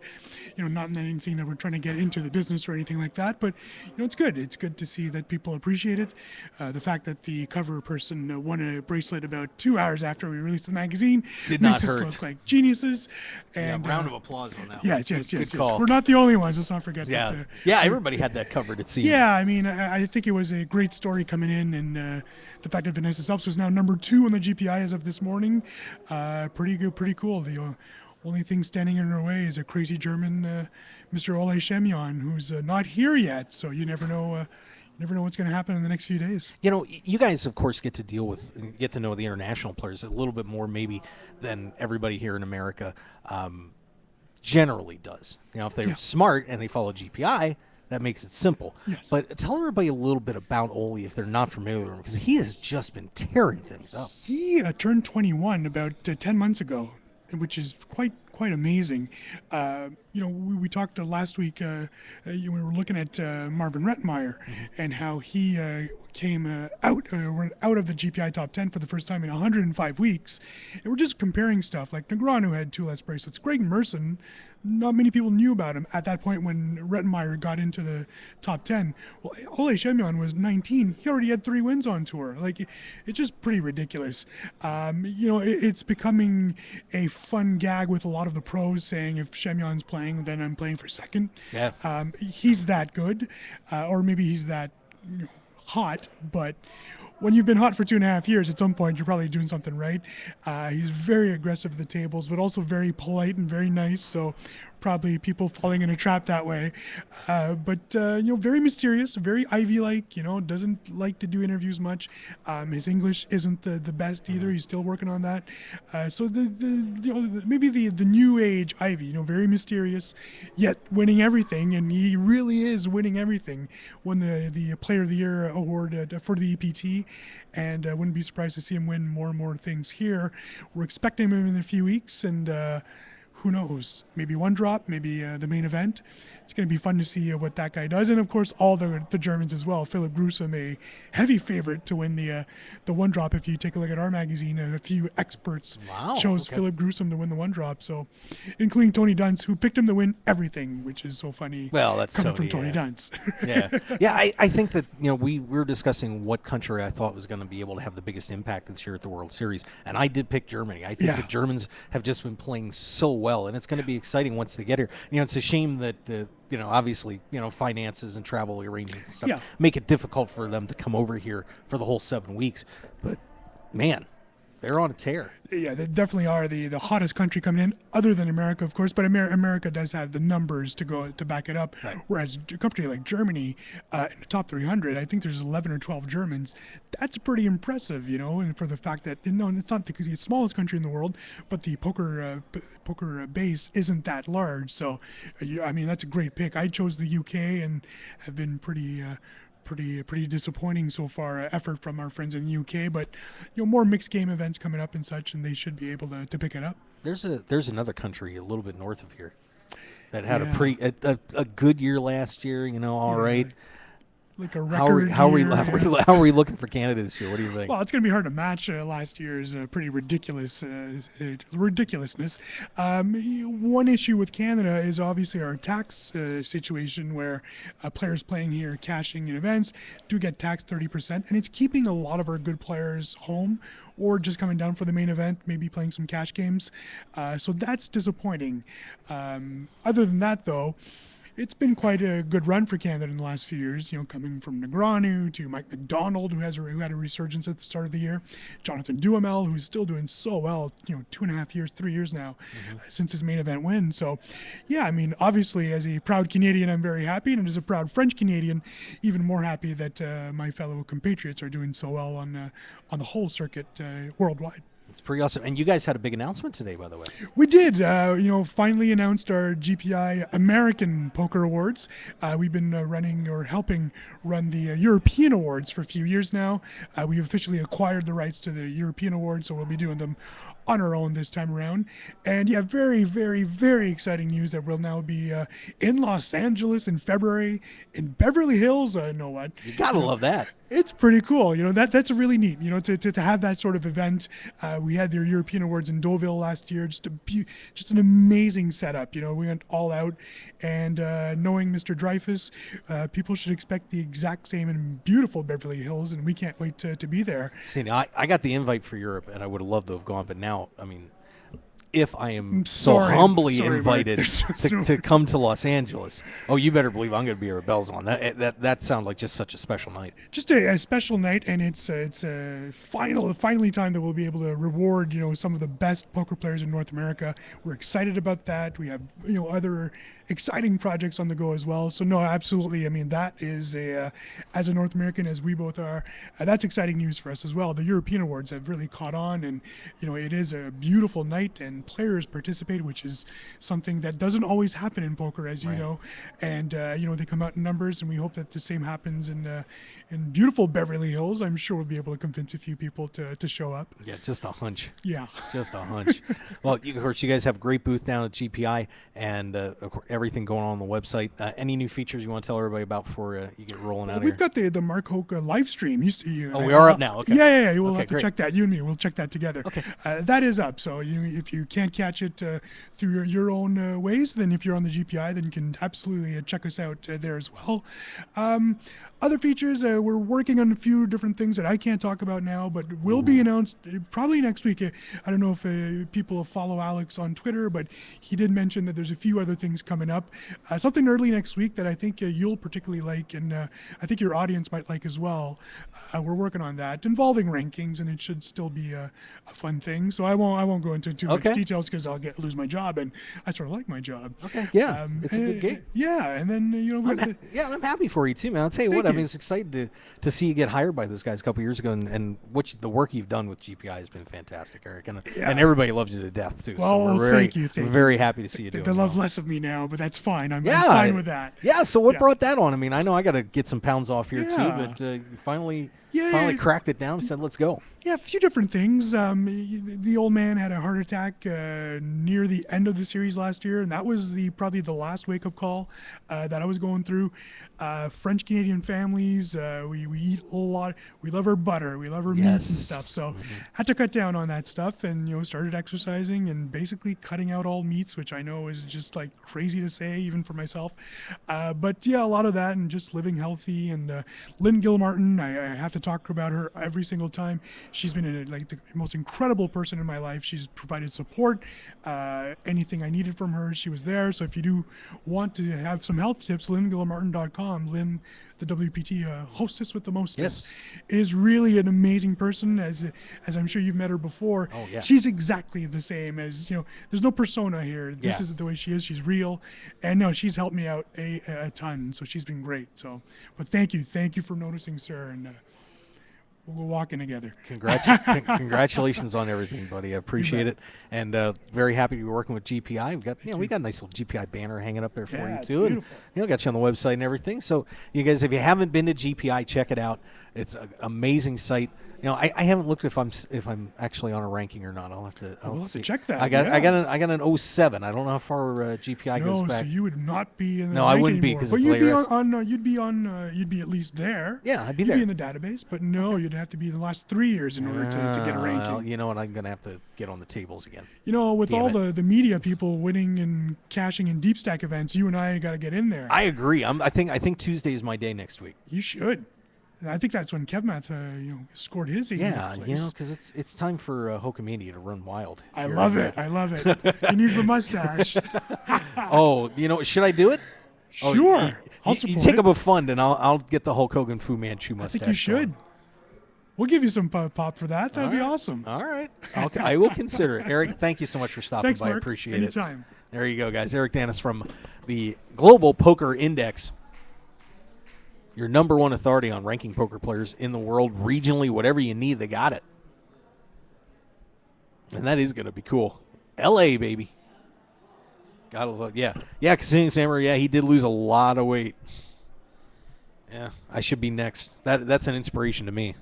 not anything that we're trying to get into the business or anything like that. But, it's good. It's good to see that people appreciate it. The fact that the cover person won a bracelet about 2 hours after we released the magazine did makes not us hurt. look like geniuses. And round of applause on that. Yes, one. yes. Call. We're not the only ones. Let's not forget Yeah, that. everybody had that covered. It seems. Yeah, I mean, I think it was a great story coming in, and the fact that Vanessa Subs was now number 2 on the GPI as of this morning, pretty good, pretty cool. The only thing standing in her way is a crazy German, Mr. Ole Semyon, who's not here yet. So you never know. You never know what's going to happen in the next few days. You guys, of course, get to know the international players a little bit more maybe than everybody here in America generally does. If they're smart and they follow GPI, that makes it simple. Yes. But tell everybody a little bit about Ole if they're not familiar with him, because he has just been tearing things up. He turned 21 about 10 months ago, which is quite amazing. We talked last week. We were looking at Marvin Rettenmeier and how he came out of the GPI top 10 for the first time in 105 weeks. And we're just comparing stuff like Negreanu had 2 less bracelets. Greg Merson, not many people knew about him at that point when Rettenmeier got into the top 10. Well, Ole Semyon was 19. He already had 3 wins on tour. It's just pretty ridiculous. It's becoming a fun gag with a lot of the pros saying if Semyon's playing, then I'm playing for second. Yeah. He's that good, or maybe he's that hot, but when you've been hot for 2.5 years, at some point you're probably doing something right. He's very aggressive at the tables, but also very polite and very nice. So probably people falling in a trap that way. But very mysterious, very Ivy-like. Doesn't like to do interviews much. His English isn't the best either. He's still working on that. So maybe the new age Ivy. Very mysterious, yet winning everything, and he really is winning everything. Won the Player of the Year award for the EPT. And I wouldn't be surprised to see him win more and more things here. We're expecting him in a few weeks, and who knows? Maybe one drop, maybe the main event. It's going to be fun to see what that guy does. And, of course, all the Germans as well. Philipp Grusum, a heavy favorite to win the one drop. If you take a look at our magazine, a few experts chose Philipp Grusum to win the one drop. So, including Tony Dunst, who picked him to win everything, which is so funny. Well, that's coming from Tony Dunst. Yeah. I think that, we were discussing what country I thought was going to be able to have the biggest impact this year at the World Series. And I did pick Germany. I think the Germans have just been playing so well, and it's going to be exciting once they get here. It's a shame that obviously, finances and travel arrangements and stuff make it difficult for them to come over here for the whole 7 weeks. But, man, they're on a tear. Yeah, they definitely are the hottest country coming in, other than America, of course. But America does have the numbers to back it up. Right. Whereas a country like Germany, in the top 300, I think there's 11 or 12 Germans. That's pretty impressive, and for the fact that it's not the smallest country in the world, but the poker base isn't that large. So, that's a great pick. I chose the UK and have been pretty disappointing so far effort from our friends in the UK, but more mixed game events coming up and such, and they should be able to pick it up. There's another country a little bit north of here that had a good year last year. All right. Like a record. How are we looking for Canada this year? What do you think? Well, it's going to be hard to match last year's pretty ridiculousness. One issue with Canada is obviously our tax situation, where players playing here, cashing in events, do get taxed 30%, and it's keeping a lot of our good players home or just coming down for the main event, maybe playing some cash games. So that's disappointing. Other than that, though, it's been quite a good run for Canada in the last few years, coming from Negreanu to Mike McDonald, who had a resurgence at the start of the year, Jonathan Duhamel, who's still doing so well, 2.5 years, 3 years now, since his main event win. So, obviously, as a proud Canadian, I'm very happy, and as a proud French Canadian, even more happy that my fellow compatriots are doing so well on the whole circuit worldwide. It's pretty awesome. And you guys had a big announcement today, by the way. We did. Finally announced our GPI American Poker Awards. We've been helping run the European Awards for a few years now. We officially acquired the rights to the European Awards, so we'll be doing them on our own this time around. And yeah, very, very, very exciting news that we'll now be in Los Angeles in February, in Beverly Hills. Know what? You gotta love that. It's pretty cool. That's a really neat. To have that sort of event. We had their European Awards in Deauville last year. Just an amazing setup. We went all out, and knowing Mr. Dreyfus, people should expect the exact same in beautiful Beverly Hills, and we can't wait to be there. See, now I got the invite for Europe, and I would have loved to have gone, but now, I mean, if I am humbly invited to come to Los Angeles, you better believe I'm going to be at Bells on that. That sounds like just such a special night. Just a special night, and it's finally time that we'll be able to reward some of the best poker players in North America. We're excited about that. We have other exciting projects on the go as well. So no, absolutely. I mean, that is as a North American as we both are, that's exciting news for us as well. The European Awards have really caught on, and it is a beautiful night, and players participate, which is something that doesn't always happen in poker, as you know. And they come out in numbers, and we hope that the same happens in beautiful Beverly Hills. I'm sure we'll be able to convince a few people to show up. Yeah, just a hunch. Yeah, just a hunch. Well, of course, you guys have a great booth down at GPI, and everything going on the website. Any new features you want to tell everybody about before you get rolling out We've here? Got the Mark Hoke live stream. We are up now. Okay. Yeah. We'll have to great. check that. You and me, we'll check that together. Okay. That is up. So if you can't catch it through your own ways, then if you're on the GPI, then you can absolutely check us out there as well. Other features, we're working on a few different things that I can't talk about now, but will be announced probably next week. I don't know if people follow Alex on Twitter, but he did mention that there's a few other things coming up. Something early next week that I think you'll particularly like, and I think your audience might like as well. We're working on that, involving rankings, and it should still be a fun thing. So I won't go into too much details because I'll lose my job, and I sort of like my job. Okay. Yeah, it's a good game. Yeah, and then I'm happy for you too, man. I'll tell you what. I mean, it's exciting to see you get hired by those guys a couple years ago, and the work you've done with GPI has been fantastic, Eric, and everybody loves you to death too. Well, so we're thank you. Very happy to see you doing. They love less of me now, but that's fine. I'm fine with that. Yeah. So what brought that on? I mean, I know I got to get some pounds off here too, but you finally cracked it down and said, "Let's go." Yeah, a few different things. The old man had a heart attack near the end of the series last year, and that was probably the last wake-up call that I was going through. French-Canadian families, we eat a lot. We love our butter. We love our meats and stuff. So had to cut down on that stuff, and started exercising and basically cutting out all meats, which I know is just like crazy to say even for myself. But yeah, a lot of that and just living healthy. And Lynn Gilmartin, I have to talk about her every single time. She's been the most incredible person in my life. She's provided support. Anything I needed from her, she was there. So if you do want to have some health tips, LynnGilmartin.com. Lynn, the WPT hostess with the mostest, is really an amazing person. As I'm sure you've met her before. Oh, yeah. She's exactly the same as There's no persona here. This is the way she is. She's real, and no, she's helped me out a ton. So she's been great. So, but thank you for noticing, sir, and. We'll go walking together. Congratulations on everything, buddy. I appreciate it, and very happy to be working with GPI. We got a nice little GPI banner hanging up there for you too, and got you on the website and everything. So you guys, if you haven't been to GPI, check it out. It's an amazing site. I haven't looked if I'm actually on a ranking or not. I'll have to check that. I got an 07. I don't know how far GPI goes back. So you would not be in the No, I wouldn't be, because you'd be at least there. Yeah, I'd be there. You'd be in the database, but no, you'd have to be the last 3 years in order to get a ranking. Well, you know what? I'm gonna have to get on the tables again. With all the media people winning and cashing in deep stack events, you and I got to get in there. I agree. I think Tuesday is my day next week. You should. I think that's when Kevmath, scored his 80th place. Yeah, because it's time for Hoke to run wild. I love it. He needs the mustache. Should I do it? Sure. You take up a fund, and I'll get the Hulk Hogan Fu Manchu mustache. I think you should. We'll give you some pop for that. That'd be awesome. All right. I will consider it. Eric, thank you so much for stopping by. Mark. I appreciate Anytime. it. There you go, guys. Eric Dennis from the Global Poker Index. Your number one authority on ranking poker players in the world, regionally, whatever you need, they got it. And that is going to be cool. L.A., baby. Gotta love, yeah. Yeah, Casino Samurai, yeah, he did lose a lot of weight. Yeah, I should be next. That's an inspiration to me.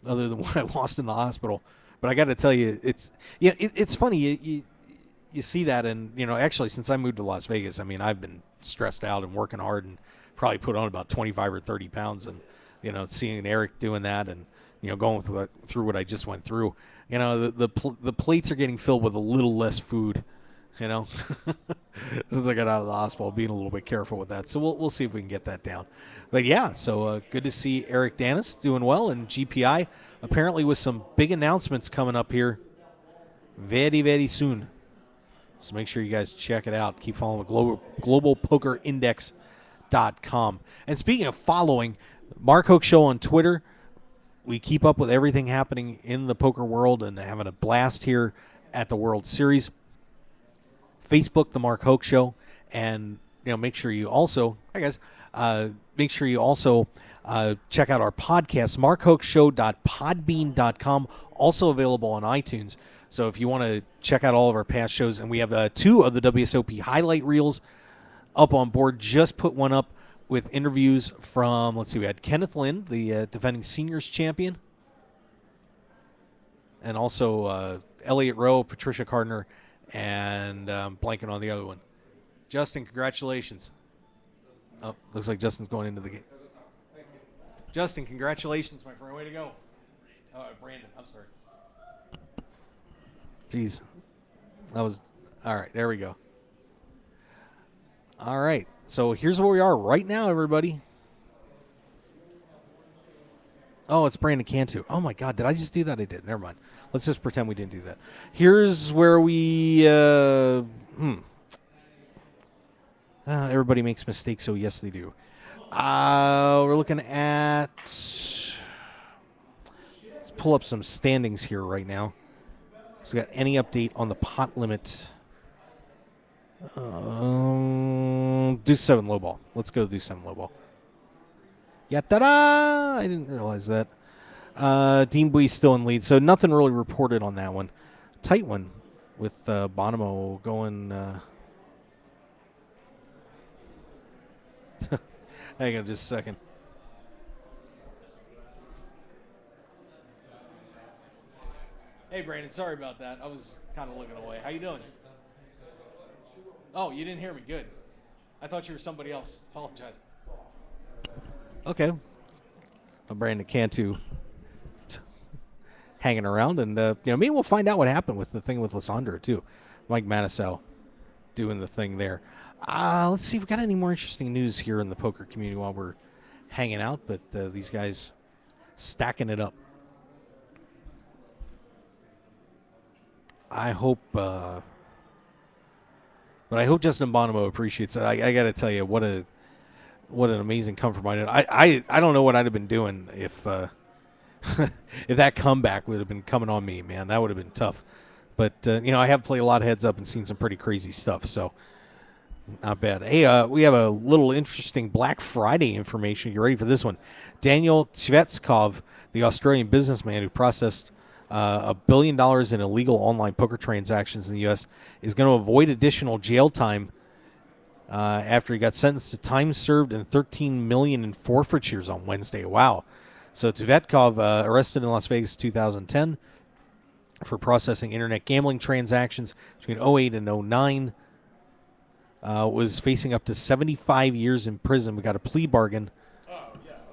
Other than what I lost in the hospital. But I got to tell you, it's funny. You see that, and, actually, since I moved to Las Vegas, I mean, I've been stressed out and working hard and probably put on about 25 or 30 pounds. And, seeing Eric doing that and, going through what I just went through, the plates are getting filled with a little less food. Since I got out of the hospital, being a little bit careful with that. So we'll see if we can get that down. But yeah, so good to see Eric Danis doing well, and GPI apparently with some big announcements coming up here very, very soon. So make sure you guys check it out. Keep following the globalpokerindex.com. And speaking of following, Mark Hoke Show on Twitter. We keep up with everything happening in the poker world and having a blast here at the World Series. Facebook, The Mark Hoke Show, and make sure you also, hi guys, make sure you also check out our podcast, markhokeshow.podbean.com, also available on iTunes. So if you want to check out all of our past shows, and we have 2 of the WSOP highlight reels up on board. Just put one up with interviews from, let's see, we had Kenneth Lynn, the defending seniors champion, and also Elliot Rowe, Patricia Cardner, and blanking on the other one. Justin, congratulations. Oh, looks like Justin's going into the game. Justin, congratulations, my friend. Way to go. Oh, Brandon, I'm sorry. Jeez. That was, all right, there we go. All right, so here's where we are right now, everybody. Oh, it's Brandon Cantu. Oh, my God, did I just do that? I did. Never mind. Let's just pretend we didn't do that. Here's where we, everybody makes mistakes, so yes, they do. We're looking at, let's pull up some standings here right now. So we got any update on the pot limit? Deuce 7 low ball. Let's go Deuce 7 low ball. Ya-ta-da! I didn't realize that. Dean Bui still in lead, so nothing really reported on that one. Tight one with Bonomo going. Hang on just a second. Hey, Brandon, sorry about that. I was kind of looking away. How you doing? Oh, you didn't hear me. Good. I thought you were somebody else. Apologize. Okay. Brandon Cantu hanging around, and maybe we'll find out what happened with the thing with Lysandra too. Mike Manisau doing the thing there. Let's see if we got any more interesting news here in the poker community while we're hanging out. But these guys stacking it up. I hope, but I hope Justin Bonomo appreciates it. I got to tell you, what an amazing come from behind. I don't know what I'd have been doing if if that comeback would have been coming on me, man. That would have been tough. But I have played a lot of heads up and seen some pretty crazy stuff, so not bad. Hey, we have a little interesting Black Friday information. You ready for this one? Daniel Tvetskov, the Australian businessman who processed $1 billion in illegal online poker transactions in the U.S., is going to avoid additional jail time after he got sentenced to time served and $13 million in forfeitures on Wednesday. Wow. So Tvetkov, arrested in Las Vegas in 2010 for processing internet gambling transactions between 2008 and 2009, was facing up to 75 years in prison. We got a plea bargain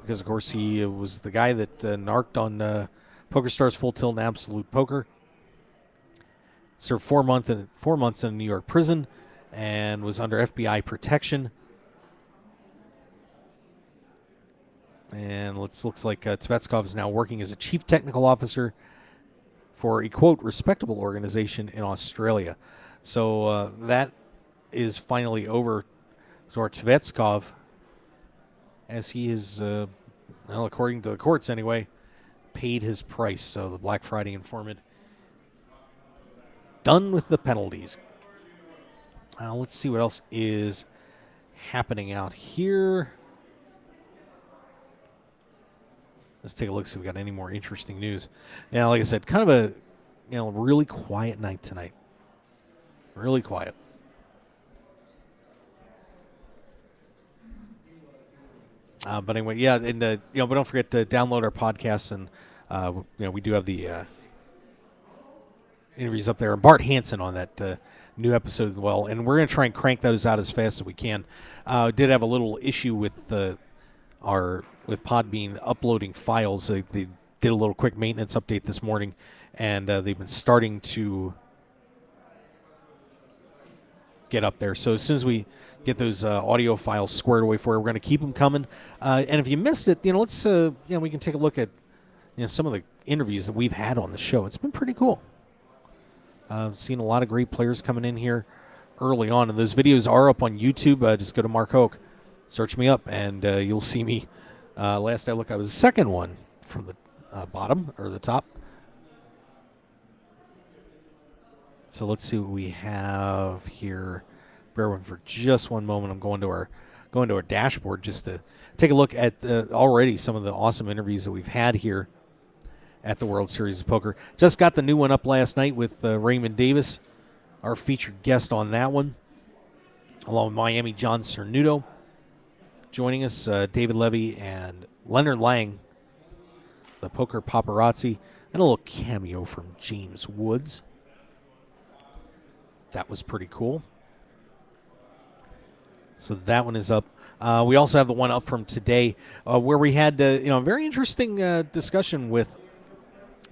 because, of course, he was the guy that narked on PokerStars Full Tilt and Absolute Poker. Served 4 months in a New York prison and was under FBI protection. And looks like Tvetskov is now working as a chief technical officer for a, quote, respectable organization in Australia. So that is finally over for Tvetskov, as he is, well, according to the courts anyway, paid his price. So the Black Friday informant done with the penalties. Let's see what else is happening out here. Let's take a look, see if we got any more interesting news. Yeah, like I said, kind of really quiet night tonight. Really quiet. But anyway, yeah, and but don't forget to download our podcasts, and we do have the interviews up there, and Bart Hansen on that new episode as well. And we're going to try and crank those out as fast as we can. Did have a little issue with Podbean uploading files. They did a little quick maintenance update this morning, and they've been starting to get up there. So as soon as we get those audio files squared away for you, we're going to keep them coming. And if you missed it, let's we can take a look at some of the interviews that we've had on the show. It's been pretty cool. I've seen a lot of great players coming in here early on, and those videos are up on YouTube. Just go to Mark Hoke, search me up, and you'll see me. Last I looked, I was the second one from the bottom or the top. So let's see what we have here. Bear with me for just one moment. I'm going to our dashboard just to take a look at already some of the awesome interviews that we've had here at the World Series of Poker. Just got the new one up last night with Raymond Davis, our featured guest on that one, along with Miami John Cernuto. Joining us, David Levy and Leonard Lang, the Poker Paparazzi, and a little cameo from James Woods. That was pretty cool. So that one is up. We also have the one up from today where we had a very interesting discussion with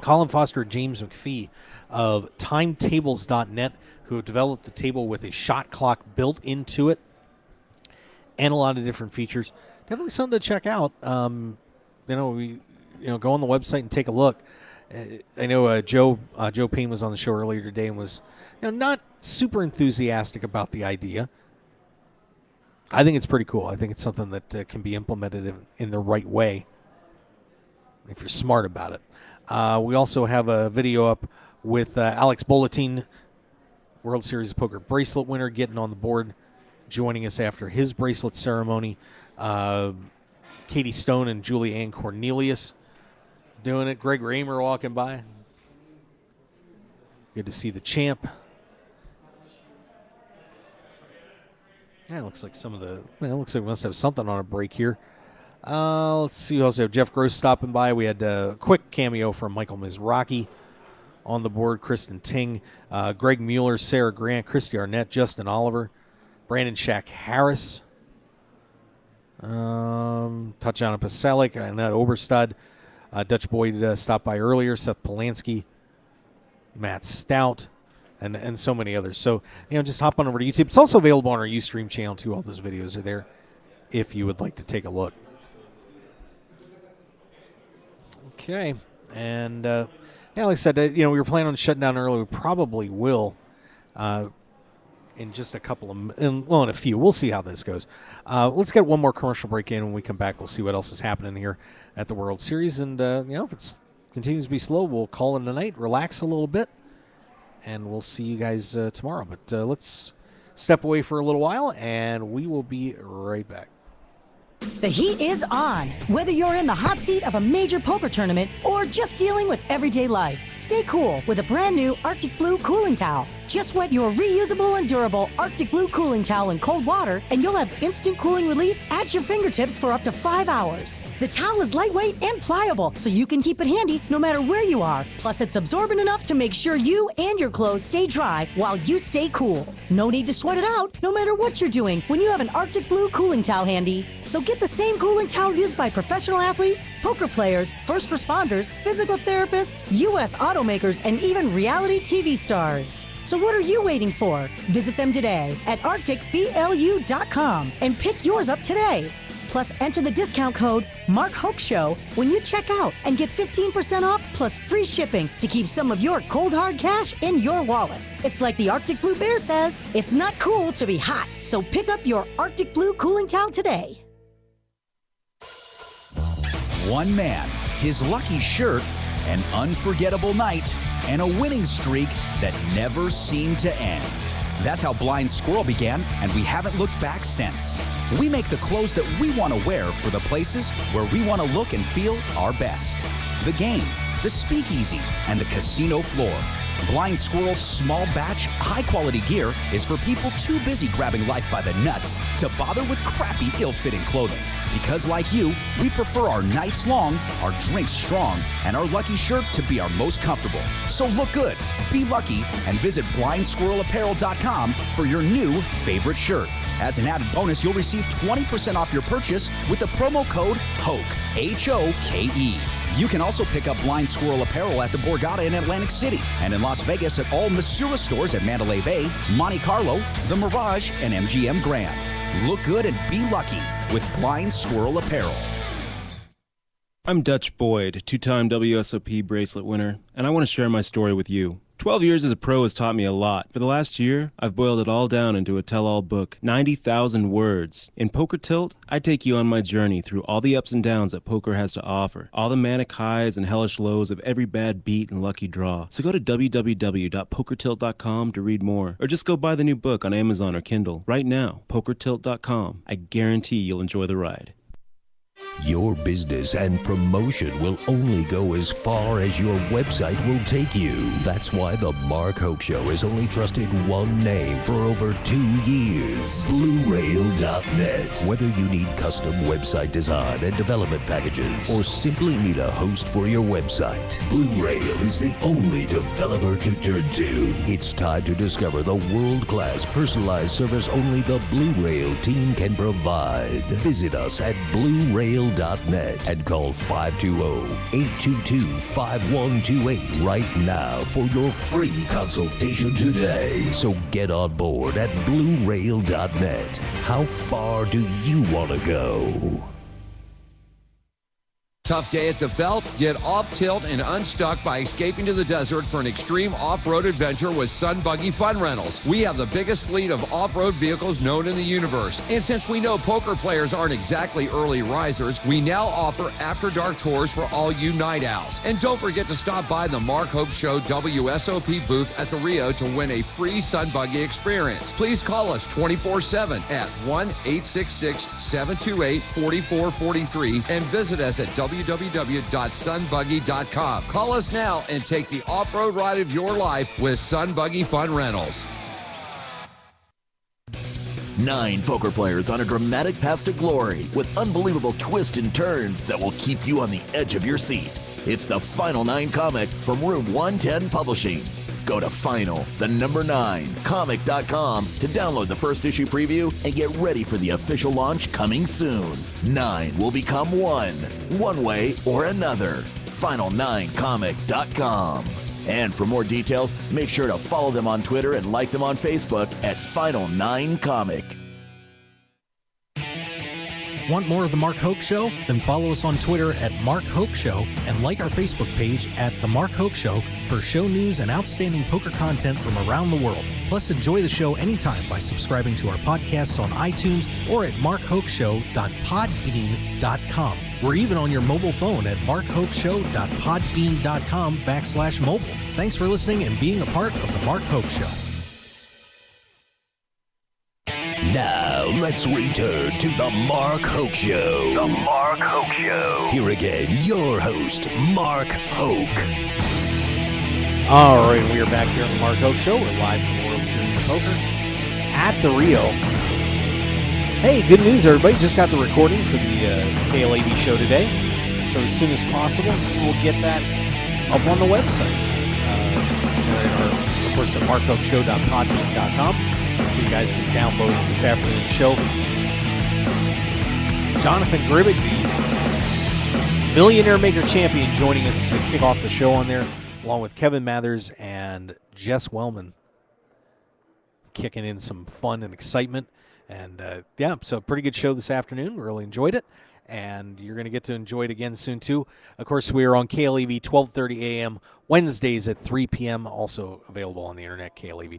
Colin Foster and James McPhee of timetables.net, who have developed the table with a shot clock built into it and a lot of different features. Definitely something to check out. Go on the website and take a look. I know Joe Payne was on the show earlier today and was not super enthusiastic about the idea. I think it's pretty cool. I think it's something that can be implemented in the right way if you're smart about it. We also have a video up with Alex Bulletin, World Series of Poker bracelet winner, getting on the board, joining us after his bracelet ceremony. Katie Stone and Julie Ann Cornelius doing it. Greg Raymer walking by. Good to see the champ. Yeah, it looks like looks like we must have something on a break here. Let's see. We also have Jeff Gross stopping by. We had a quick cameo from Michael Mizrachi on the board. Kristen Ting, Greg Mueller, Sarah Grant, Christy Arnett, Justin Oliver, Brandon Shack Harris, Tatjana Paselic, Annette Oberstad, Dutch Boyd stopped by earlier, Seth Polanski, Matt Stout, and so many others. So, just hop on over to YouTube. It's also available on our Ustream channel, too. All those videos are there if you would like to take a look. Okay. And, like I said, we were planning on shutting down early. We probably will in just a couple of, in a few. We'll see how this goes. Let's get one more commercial break in. When we come back, we'll see what else is happening here at the World Series. And, if it continues to be slow, we'll call it a night, relax a little bit, and we'll see you guys tomorrow. But let's step away for a little while, and we will be right back. The heat is on. Whether you're in the hot seat of a major poker tournament or just dealing with everyday life, stay cool with a brand new Arctic Blue cooling towel. Just wet your reusable and durable Arctic Blue cooling towel in cold water, and you'll have instant cooling relief at your fingertips for up to 5 hours. The towel is lightweight and pliable, so you can keep it handy no matter where you are. Plus, it's absorbent enough to make sure you and your clothes stay dry while you stay cool. No need to sweat it out, no matter what you're doing, when you have an Arctic Blue cooling towel handy. So get the same cooling towel used by professional athletes, poker players, first responders, physical therapists, U.S. automakers, and even reality TV stars. So what are you waiting for? Visit them today at arcticblu.com and pick yours up today. Plus, enter the discount code MarkHokeShow when you check out and get 15% off plus free shipping to keep some of your cold hard cash in your wallet. It's like the Arctic Blue Bear says, it's not cool to be hot. So pick up your Arctic Blue cooling towel today. One man, his lucky shirt, an unforgettable night, and a winning streak that never seemed to end. That's how Blind Squirrel began, and we haven't looked back since. We make the clothes that we want to wear for the places where we want to look and feel our best. The game, the speakeasy, and the casino floor. Blind Squirrel's small batch, high-quality gear is for people too busy grabbing life by the nuts to bother with crappy, ill-fitting clothing. Because like you, we prefer our nights long, our drinks strong, and our lucky shirt to be our most comfortable. So look good, be lucky, and visit blindsquirrelapparel.com for your new favorite shirt. As an added bonus, you'll receive 20% off your purchase with the promo code HOKE, H-O-K-E. You can also pick up Blind Squirrel apparel at the Borgata in Atlantic City and in Las Vegas at all Masura stores at Mandalay Bay, Monte Carlo, The Mirage, and MGM Grand. Look good and be lucky with Blind Squirrel Apparel. I'm Dutch Boyd, two-time WSOP bracelet winner, and I want to share my story with you. 12 years as a pro has taught me a lot. For the last year, I've boiled it all down into a tell-all book, 90,000 words. In Poker Tilt, I take you on my journey through all the ups and downs that poker has to offer, all the manic highs and hellish lows of every bad beat and lucky draw. So go to www.pokertilt.com to read more, or just go buy the new book on Amazon or Kindle. Right now, pokertilt.com. I guarantee you'll enjoy the ride. Your business and promotion will only go as far as your website will take you. That's why the Mark Hoke Show has only trusted one name for over 2 years, BlueRail.net. Whether you need custom website design and development packages, or simply need a host for your website, Blue Rail is the only developer to turn to. It's time to discover the world-class personalized service only the Blue Rail team can provide. Visit us at BlueRail.net and call 520-822-5128 right now for your free consultation today. So get on board at BlueRail.net. How far do you want to go? Tough day at the Veld? Get off tilt and unstuck by escaping to the desert for an extreme off-road adventure with Sun Buggy Fun Rentals. We have the biggest fleet of off-road vehicles known in the universe. And since we know poker players aren't exactly early risers, we now offer after-dark tours for all you night owls. And don't forget to stop by the Mark Hope Show WSOP booth at the Rio to win a free Sun Buggy experience. Please call us 24/7 at 1-866-728-4443 and visit us at www.sunbuggy.com. Call us now and take the off-road ride of your life with Sun Buggy Fun Rentals. 9 poker players on a dramatic path to glory with unbelievable twists and turns that will keep you on the edge of your seat. It's the Final 9 comic from Room 110 Publishing. Go to final9comic.com to download the first issue preview and get ready for the official launch coming soon. 9 will become one way or another. Final9comic.com. And for more details, make sure to follow them on Twitter and like them on Facebook at Final9Comic. Want more of The Mark Hoke Show? Then follow us on Twitter at Mark Hoke Show and like our Facebook page at The Mark Hoke Show for show news and outstanding poker content from around the world. Plus, enjoy the show anytime by subscribing to our podcasts on iTunes or at markhokeshow.podbean.com. We're even on your mobile phone at markhokeshow.podbean.com/mobile. Thanks for listening and being a part of The Mark Hoke Show. Now, let's return to the Mark Hoke Show. The Mark Hoke Show. Here again, your host, Mark Hoke. All right, we are back here on the Mark Hoke Show. We're live from the World Series of Poker at the Rio. Hey, good news, everybody. Just got the recording for the KLAB show today. So as soon as possible, we'll get that up on the website. Of course, at markhokeshow.podbean.com. So you guys can download this afternoon's show. Jonathan Gribbick, the Millionaire Maker champion, joining us to kick off the show on there, along with Kevin Mathers and Jess Wellman, kicking in some fun and excitement. And, so pretty good show this afternoon. Really enjoyed it. And you're going to get to enjoy it again soon, too. Of course, we are on KLAV 12:30 a.m. Wednesdays at 3 p.m. Also available on the internet, KLAV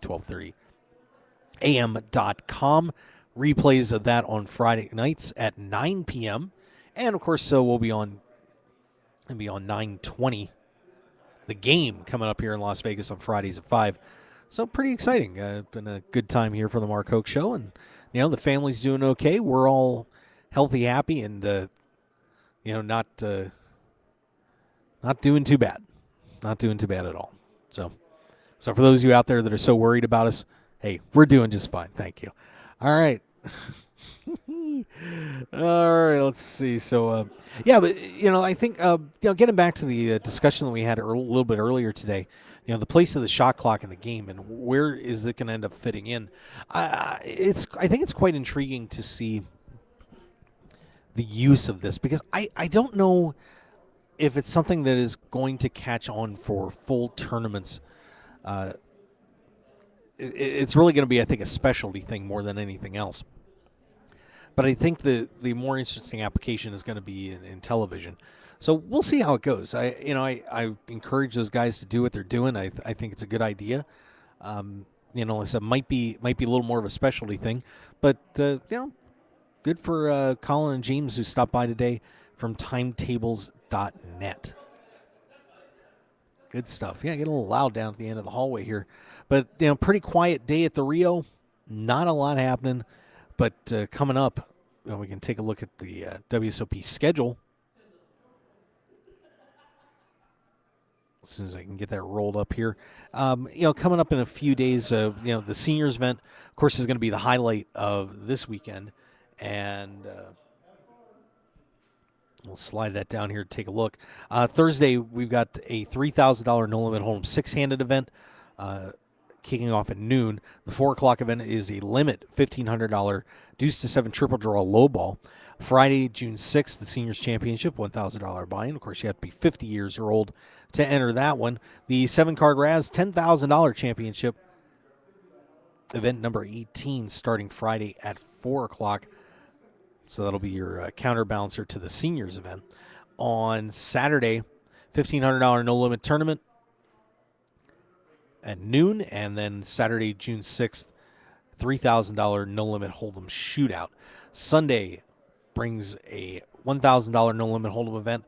1230am.com. Replays of that on Friday nights at 9 p.m. And, of course, so we'll be on 9:20. The game coming up here in Las Vegas on Fridays at 5. So pretty exciting. Been a good time here for the Mark Hoke Show. And, the family's doing okay. We're all healthy, happy, and, not doing too bad. Not doing too bad at all. So So for those of you out there that are so worried about us, hey, we're doing just fine. Thank you. All right. All right, let's see. So, but, I think, getting back to the discussion that we had a little bit earlier today, the place of the shot clock in the game and where is it going to end up fitting in? I think it's quite intriguing to see the use of this because I don't know if it's something that is going to catch on for full tournaments. It's really going to be, I think, a specialty thing more than anything else. But I think the more interesting application is going to be in television. So we'll see how it goes. I encourage those guys to do what they're doing. I think it's a good idea. Like I said, might be a little more of a specialty thing, but good for Colin and James who stopped by today from timetables.net. Good stuff. Yeah, getting a little loud down at the end of the hallway here, but pretty quiet day at the Rio. Not a lot happening. But coming up, we can take a look at the WSOP schedule. As soon as I can get that rolled up here. Coming up in a few days, the seniors event, of course, is going to be the highlight of this weekend. And we'll slide that down here to take a look. Thursday, we've got a $3,000 no-limit home six-handed event. Kicking off at noon. The 4 o'clock event is a limit $1,500 deuce to 7 triple draw low ball. Friday, June 6th, the seniors championship, $1,000 buy-in. Of course, you have to be 50 years or old to enter that one. The 7-card Raz $10,000 championship event number 18 starting Friday at 4 o'clock. So that'll be your counterbalancer to the seniors event. On Saturday, $1,500 no limit tournament at noon, and then Saturday, June 6th, $3,000 no-limit hold'em shootout. Sunday brings a $1,000 no-limit hold'em event,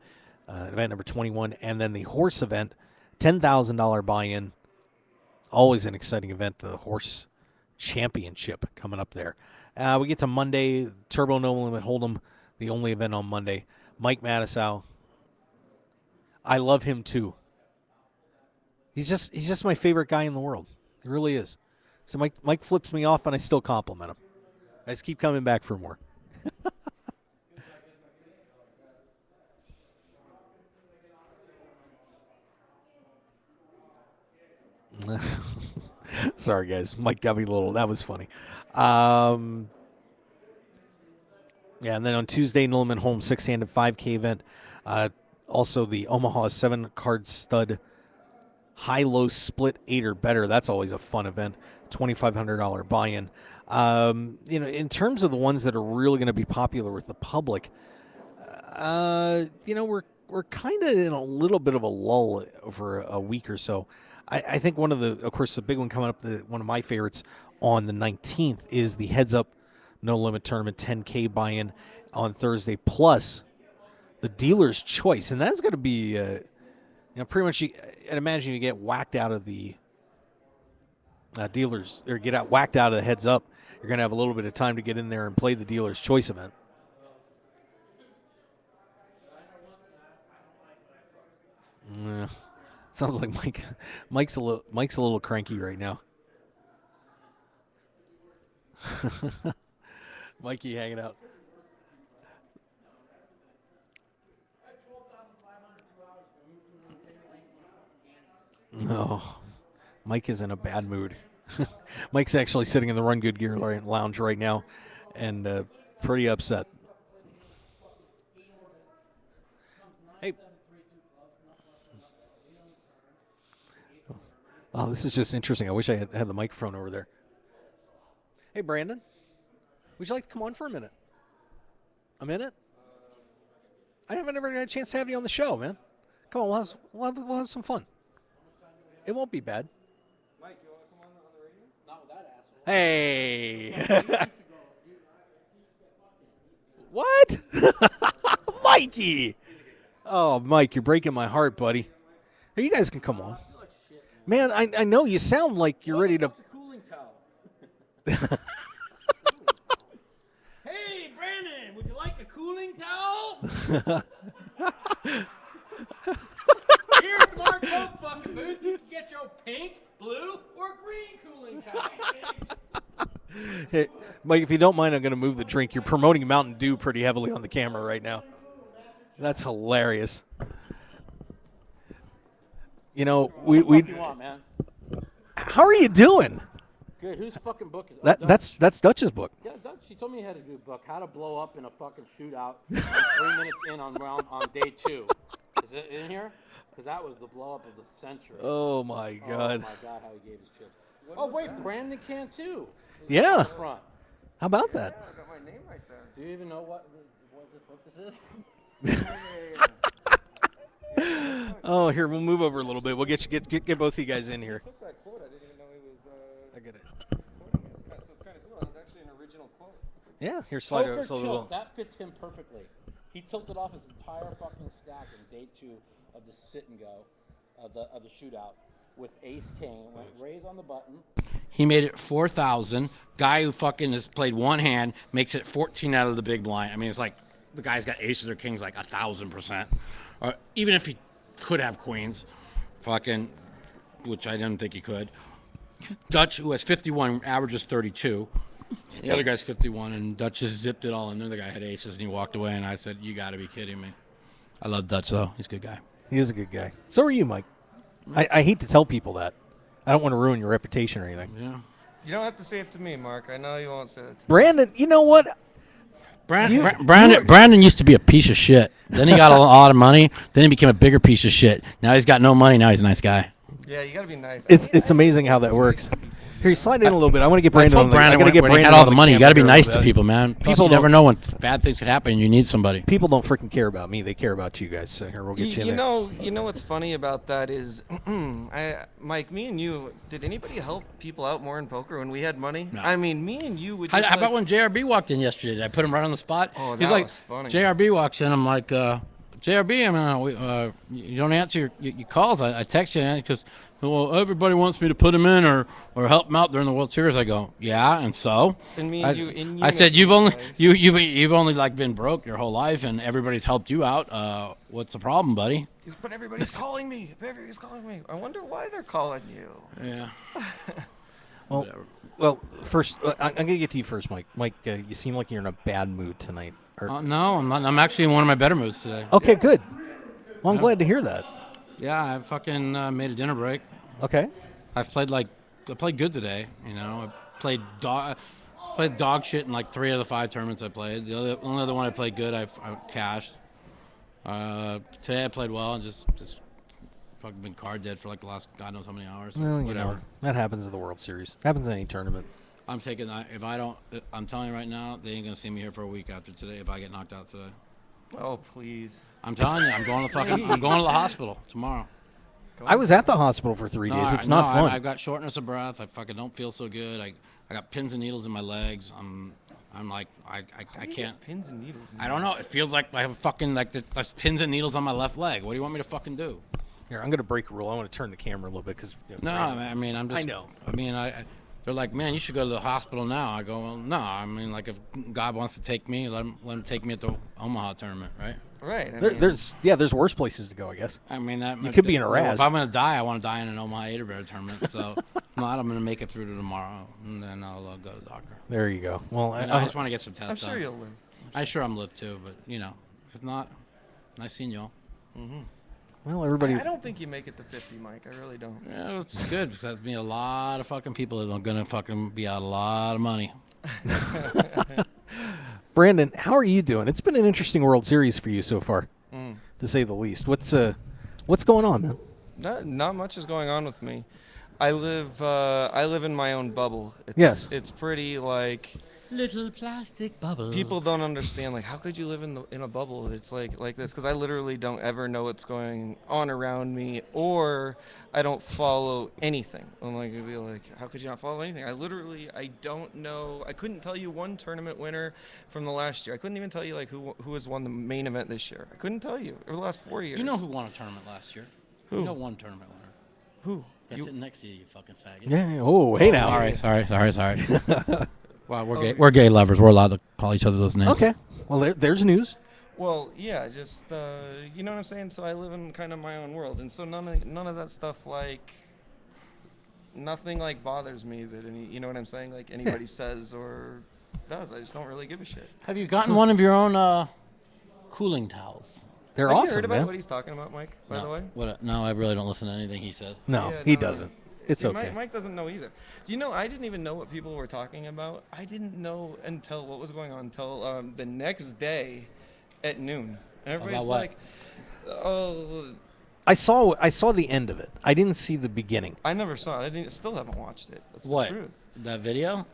event number 21, and then the horse event, $10,000 buy-in. Always an exciting event, the horse championship coming up there. We get to Monday, Turbo no-limit hold'em, the only event on Monday. Mike Matisow. I love him too. He's just my favorite guy in the world. He really is. So Mike flips me off, and I still compliment him. I just keep coming back for more. Sorry, guys. Mike got me a little. That was funny. And then on Tuesday, Nolan Home 6-handed 5K event. Also, the Omaha 7-card stud high-low split 8 or better. That's always a fun event. $2,500 buy-in. In terms of the ones that are really going to be popular with the public, we're kind of in a little bit of a lull over a week or so. I think of course, the big one coming up, one of my favorites on the 19th is the Heads Up No Limit Tournament 10K buy-in on Thursday, plus the Dealer's Choice. And that's going to be, pretty much, I'd imagine you get whacked out of the dealers, or whacked out of the Heads Up. You're going to have a little bit of time to get in there and play the Dealer's Choice event. Sounds like Mike's a little cranky right now. Mikey hanging out. No, Mike is in a bad mood. Mike's actually sitting in the Run Good Gear lounge right now and pretty upset. Hey. Oh, this is just interesting. I wish I had the microphone over there. Hey, Brandon. Would you like to come on for a minute? A minute? I haven't ever had a chance to have you on the show, man. Come on, we'll have some fun. It won't be bad. Mike, you want to come on the radio? Not with that asshole. Hey. What? Mikey. Oh, Mike, you're breaking my heart, buddy. Hey, you guys can come on. Man, I know you sound like you're ready to. Cooling towel. Hey, Brandon, would you like a cooling towel? Here's the Mark Hoke fucking booth. You can get your pink, blue, Hey, Mike, if you don't mind, I'm going to move the drink. You're promoting Mountain Dew pretty heavily on the camera right now. That's hilarious. You know, we What you want, man? How are you doing? Good. Whose fucking book is that? Dutch? That's Dutch's book. Yeah, Dutch. She told me he had a new book, How to Blow Up in a Fucking Shootout. 3 minutes in on day 2. Is it in here? Because that was the blow up of the century. Oh my God. Oh my God, how he gave his shit. Oh wait, Brandon can too. Yeah. On the front. How about that? Yeah, I got my name right there. Do you even know what this is? Oh, here, we'll move over a little bit. We'll get both of you guys in here. I took that quote. I didn't even know he was. I get it. Quoting it. So it's kind of cool. It was actually an original quote. Yeah, here, slide Poker it. tilt, that fits him perfectly. He tilted off his entire fucking stack in day 2 of the sit and go of the shootout with ace king. Went raise on the button. He made it 4,000. Guy who fucking has played one hand makes it 14 out of the big blind. I mean, it's like the guy's got aces or kings like 1,000%. Or even if he could have queens, fucking, which I didn't think he could. Dutch, who has 51, averages 32. The other guy's 51, and Dutch just zipped it all in there. The guy had aces, and he walked away, and I said, you got to be kidding me. I love Dutch, though. He's a good guy. He is a good guy. So are you, Mike. I hate to tell people that. I don't want to ruin your reputation or anything. Yeah. You don't have to say it to me, Mark. I know you won't say it to me. Brandon, you know what? Brandon used to be a piece of shit. Then he got a lot of money. Then he became a bigger piece of shit. Now he's got no money. Now he's a nice guy. Yeah, you got to be nice. It's amazing how that works. Here, slide in a little bit. I want to get Brandon on the Brandon, I got to get when Brandon he had all on the money, you got to be camera nice here to a little people, bit. man. Plus, People you never don't- know when bad things could happen. You need somebody. People don't freaking care about me. They care about you guys. So here, we'll get you in there. You know what's funny about that is, Mike, me and you, did anybody help people out more in poker when we had money? No. I mean, me and you would just How about when JRB walked in yesterday? I put him right on the spot. Oh, He's that like, was funny. JRB walks in. I'm like, JRB, I mean, you don't answer your calls. I text you because well, everybody wants me to put him in or help him out during the World Series. I go, yeah, and so. And me and you, in I said, unison, you've only like been broke your whole life, and everybody's helped you out. What's the problem, buddy? But everybody's calling me. Everybody's calling me. I wonder why they're calling you. Yeah. Well, first, I'm going to get to you first, Mike. Mike, you seem like you're in a bad mood tonight. No, I'm not. I'm actually in one of my better moods today. Okay, good. Well, I'm glad to hear that. Yeah, I fucking made a dinner break. Okay. I played good today. You know, I played dog shit in like 3 of the 5 tournaments I played. The only other one I played good, I cashed. Today I played well and just fucking been card dead for like the last God knows how many hours. Well, you Whatever. know, that happens at the World Series. Happens in any tournament. I'm taking that. If I don't, I'm telling you right now, they ain't gonna see me here for a week after today if I get knocked out today. Oh, please. I'm telling you, I'm going to the hospital tomorrow. I was at the hospital for 3 days. It's not fun. I've got shortness of breath. I fucking don't feel so good. I got pins and needles in my legs. I'm like I can't. Pins and needles. I don't know. It feels like I have fucking like there's pins and needles on my left leg. What do you want me to fucking do? Here, I'm going to break a rule. I want to turn the camera a little bit because. No, I mean I'm just. I know. I mean they're like, man, you should go to the hospital now. I go, well, no. I mean, like if God wants to take me, let him take me at the Omaha tournament, right? Right. I mean, There's worse places to go, I guess. I mean, you could be in a Raz. If I'm gonna die, I want to die in an Omaha Aderbear tournament. So, not I'm gonna make it through to tomorrow, and then I'll go to the doctor. There you go. Well, I just want to get some tests. I'm sure you'll live. I'm live too, but you know, if not, nice seeing y'all. Mm-hmm. Well, everybody. I don't think you make it to 50, Mike. I really don't. Yeah, it's good because there's been a lot of fucking people that are gonna fucking be out a lot of money. Brandon, how are you doing? It's been an interesting World Series for you so far, to say the least. What's going on, man? Not much is going on with me. I live in my own bubble. It's pretty like little plastic bubble. People don't understand like how could you live in a bubble? It's like this because I literally don't ever know what's going on around me, or I don't follow anything. I'm like, it'd be like, how could you not follow anything? I don't know. I couldn't tell you one tournament winner from the last year. I couldn't even tell you like who has won the main event this year. I couldn't tell you over the last 4 years. You know who won a tournament last year? Who? You know one tournament winner. Who? Guy sitting next to you, you fucking faggot. Yeah. Oh, hey now. Sorry. Well, we're gay lovers. We're allowed to call each other those names. Okay. Well, there's news. Well, yeah, just you know what I'm saying. So I live in kind of my own world, and so none of that stuff like nothing like bothers me that you know what I'm saying? Like anybody says or does. I just don't really give a shit. Have you gotten one of your own cooling towels? They're Have awesome, you heard about man. what he's talking about, Mike? By the way. No, I really don't listen to anything he says. No, Yeah, he doesn't. It's See, okay. Mike doesn't know either. Do you know? I didn't even know what people were talking about. I didn't know until what was going on until the next day at noon. And everybody's About what? like, "Oh, I saw the end of it. I didn't see the beginning. I never saw it. Still haven't watched it. That's What? the truth." That video?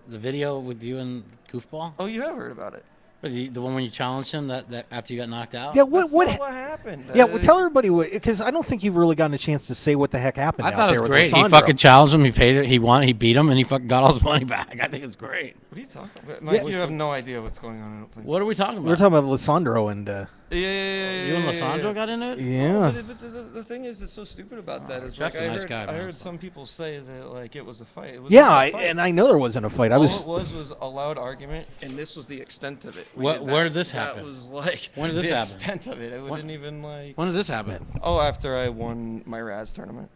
The video with you and Goofball? Oh, you have heard about it. The one when you challenged him that after you got knocked out? Yeah, That's not what happened. Yeah, well, tell everybody because I don't think you've really gotten a chance to say what the heck happened. I out thought it there was with great. He Lisandro. fucking challenged him. He paid it. He won. He beat him, and he fucking got all his money back. I think it's great. What are you talking about? Mike, you have no idea what's going on, I don't think. What are we talking about? We're talking about Lisandro and. Yeah. You and Lisandro got into it? Yeah. But the thing is, that's so stupid about that. Is Jack's like a nice guy, I man. heard some people say that like it was a fight. It was Yeah, not a fight. and I know there wasn't a fight. All I was. it was a loud argument, and this was the extent of it. Where did this happen? That was like When did this the happen? extent of it. It When- didn't even like. When did this happen? Oh, after I won my Raz tournament,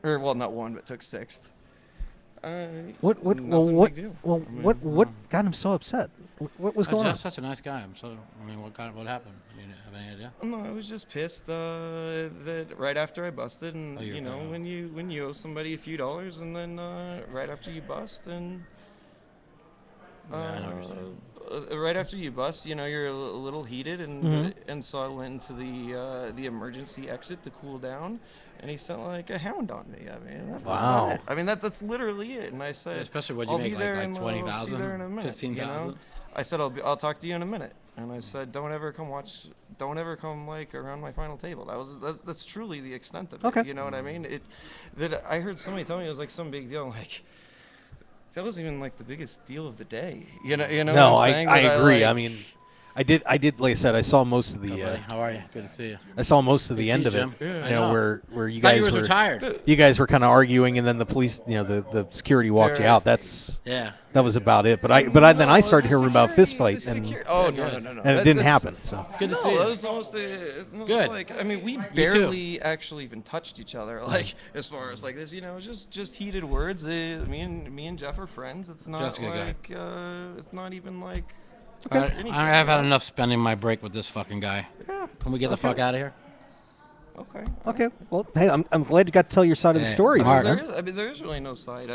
or well, not won, but took sixth. What Nothing big deal. What got him so upset? What was going on? That's such a nice guy. What happened? You have any idea? No, I was just pissed that right after I busted, and you're you know paying when you owe somebody a few dollars, and then right after you bust, and I know what you're saying. right after you bust, you know you're a little heated, and Mhm. and so I went into the emergency exit to cool down, and he sent like a hound on me. I mean, that's Wow. about it. I mean that's literally it. And I said, Especially what you I'll make, be like- there like in, I'll 20,000, see you there in a minute, 15,000? You know? I said I'll talk to you in a minute, and I said don't ever come like around my final table. That's truly the extent of it. Okay. You know what I mean? That I heard somebody tell me it was like some big deal. I'm like, that wasn't even like the biggest deal of the day. You know No, what I'm saying? I That agree. like- I mean, I did. Like I said, I saw most of the. buddy. How are you? Good to see you. I saw most of Good the to end see of you, it. Jim. Yeah, I you know, know. where you Thought guys you was were retired. You guys were kind of arguing, and then the police, the security walked you out. That's That was about it. But then I started hearing about fist fights, and Oh no. and it didn't happen. So it's good to No, see you. that was almost, Good. like, I mean, we too. barely actually even touched each other, like, as far as, like, this, just heated words. Me and Jeff are friends. It's not Jeff's a good guy. like, it's not even like. I any have shit, had enough spending my break with this fucking guy. Yeah. Can we get the Okay. fuck out of here? Okay. okay. Well, hey, I'm glad you got to tell your side of the Hey, story. Mark, There is really no side.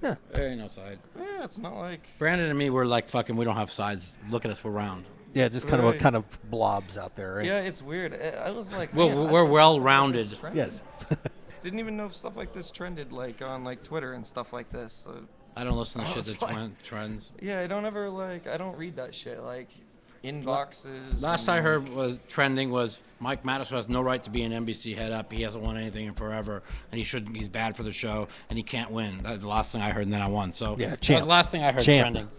Yeah. There ain't no side. Yeah, it's not like. Brandon and me, we're like fucking. We don't have sides. Look at us. We're round. Yeah, just Right. kind of blobs out there, right? Yeah, it's weird. I was like, We're- man, I we're thought well-rounded. stuff like this trended. Yes. Didn't even know stuff like this trended, like on like Twitter and stuff like this. So I don't listen to I shit was that like- trends. Yeah, I don't ever I don't read that shit like inboxes. Last and, I heard like- was trending was Mike Mattis has no right to be an NBC head up. He hasn't won anything in forever, and he's bad for the show, and he can't win. That's the last thing I heard, and then I won. So Yeah, that champ. was the last thing I heard Champ. trending.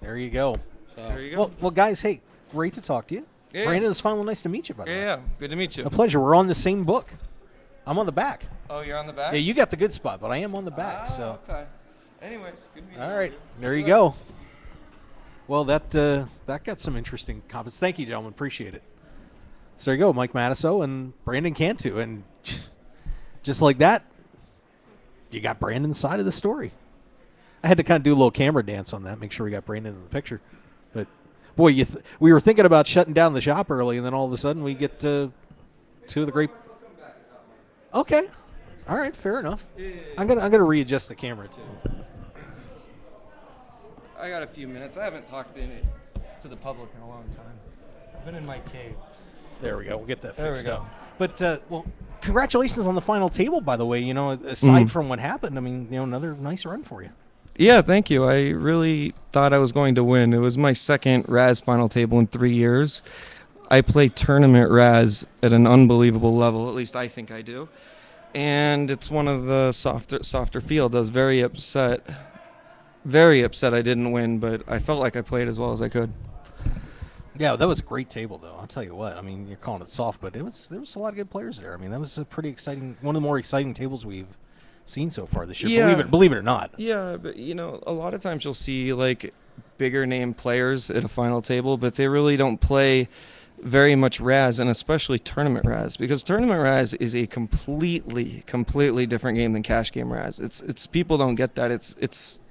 There you go. So. There you go. Well, guys, hey, great to talk to you. Yeah. Brandon, it's finally nice to meet you, by the way. Yeah, good to meet you. A pleasure. We're on the same book. I'm on the back. Oh, you're on the back. Yeah, you got the good spot, but I am on the back. So, Okay. Anyways, good meeting you. all right, there you go. Well, that got some interesting comments. Thank you, gentlemen. Appreciate it. So there you go, Mike Matiso and Brandon Cantu, and just like that, you got Brandon's side of the story. I had to kind of do a little camera dance on that, make sure we got Brandon in the picture. But boy, we were thinking about shutting down the shop early, and then all of a sudden we get two of the great. Okay, all right, fair enough. I'm gonna readjust the camera too. I got a few minutes. I haven't talked in it to the public in a long time. I've been in my cave. There we go. We'll get that There we fixed go. up. But well, congratulations on the final table, by the way. You know, aside from what happened, I mean, another nice run for you. Yeah, thank you. I really thought I was going to win. It was my second Raz final table in 3 years. I play tournament Raz at an unbelievable level. At least I think I do. And it's one of the softer fields. I was very upset I didn't win, but I felt like I played as well as I could. Yeah, that was a great table, though. I'll tell you what. I mean, you're calling it soft, but there was a lot of good players there. I mean, that was a pretty exciting, one of the more exciting tables we've seen so far this year. Yeah. Believe it or not. Yeah, but a lot of times you'll see like bigger name players at a final table, but they really don't play very much Raz, and especially tournament Raz, because tournament Raz is a completely different game than cash game Raz. It's people don't get that. It's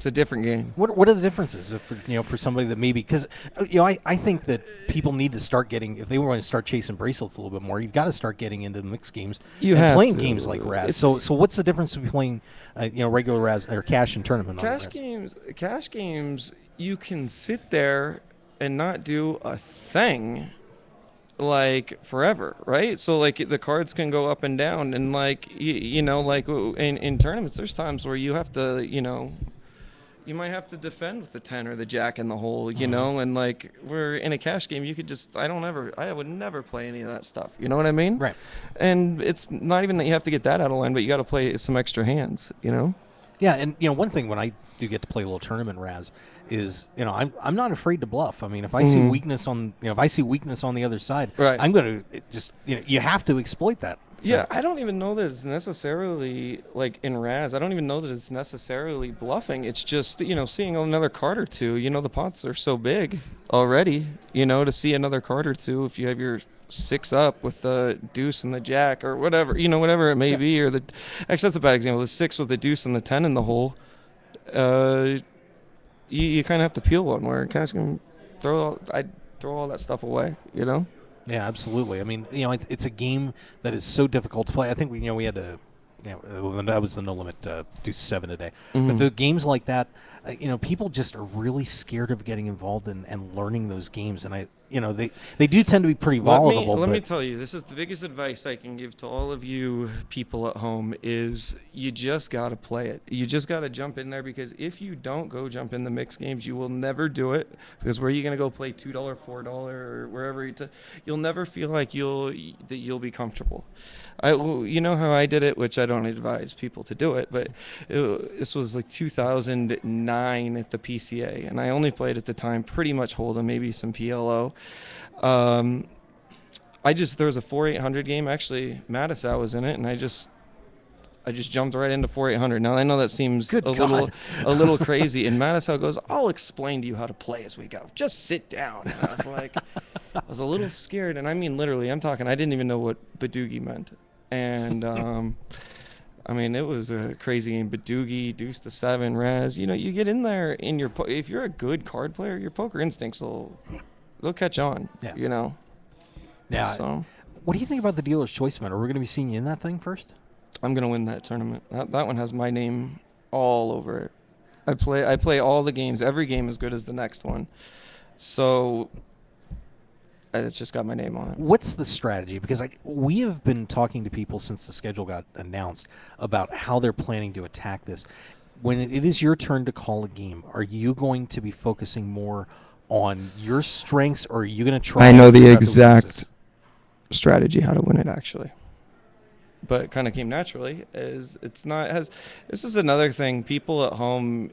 a different game. What are the differences for somebody that maybe, because I think that people need to start getting, if they want to start chasing bracelets a little bit more, you've got to start getting into the mixed games and playing games like Raz. So what's the difference between playing regular Raz or cash and tournament? Cash games, you can sit there and not do a thing like forever, right? So like the cards can go up and down, and like like in tournaments there's times where you have to you might have to defend with the 10 or the jack in the hole, and like we're in a cash game, you could just I would never play any of that stuff, you know what I mean? Right. And it's not even that you have to get that out of line, but you got to play some extra hands, Yeah, and one thing when I do get to play a little tournament Raz is I'm not afraid to bluff. I mean, if I see weakness on the other side, right, I'm going to just you have to exploit that. So. Yeah, I don't even know that it's necessarily like in Raz. I don't even know that it's necessarily bluffing. It's just seeing another card or two. The pots are so big already. To see another card or two if you have your 6 up with the deuce and the jack or whatever, whatever it may be, or actually that's a bad example. The 6 with the deuce and the 10 in the hole. You kind of have to peel one where cash can I'd throw all that stuff away. Yeah, absolutely. I mean, it's a game that is so difficult to play. I think we had to, that was the no limit do 7 today. Mm-hmm. But the games like that, people just are really scared of getting involved and learning those games, and they do tend to be pretty volatile. Let me tell you, this is the biggest advice I can give to all of you people at home is you just got to play it. You just got to jump in there, because if you don't go jump in the mixed games, you will never do it, because where are you going to go play $2, $4, or wherever you'll never feel like you'll be comfortable. You know how I did it, which I don't advise people to do it, but this was like 2009 at the PCA, and I only played at the time pretty much Hold'em, maybe some PLO. There was a 4-800 game. Actually, Mattisau was in it, and I just jumped right into 4-800. Now I know that seems a little crazy, and Mattisau goes, "I'll explain to you how to play as we go. Just sit down." And I was like, I was a little scared, and I mean literally, I didn't even know what Badoogie meant, and I mean, it was a crazy game. Badoogie, deuce to 7, Raz. You get in there if you're a good card player, your poker instincts they'll catch on. Yeah. Yeah. So, what do you think about the dealer's choice event? Are we going to be seeing you in that thing first? I'm going to win that tournament. That one has my name all over it. I play all the games. Every game as good as the next one. So it's just got my name on it. What's the strategy? Because we have been talking to people since the schedule got announced about how they're planning to attack this. When it is your turn to call a game, are you going to be focusing more on your strengths, or are you going to try? I know the exact strategy how to win it, actually. But it kind of came naturally. This is another thing people at home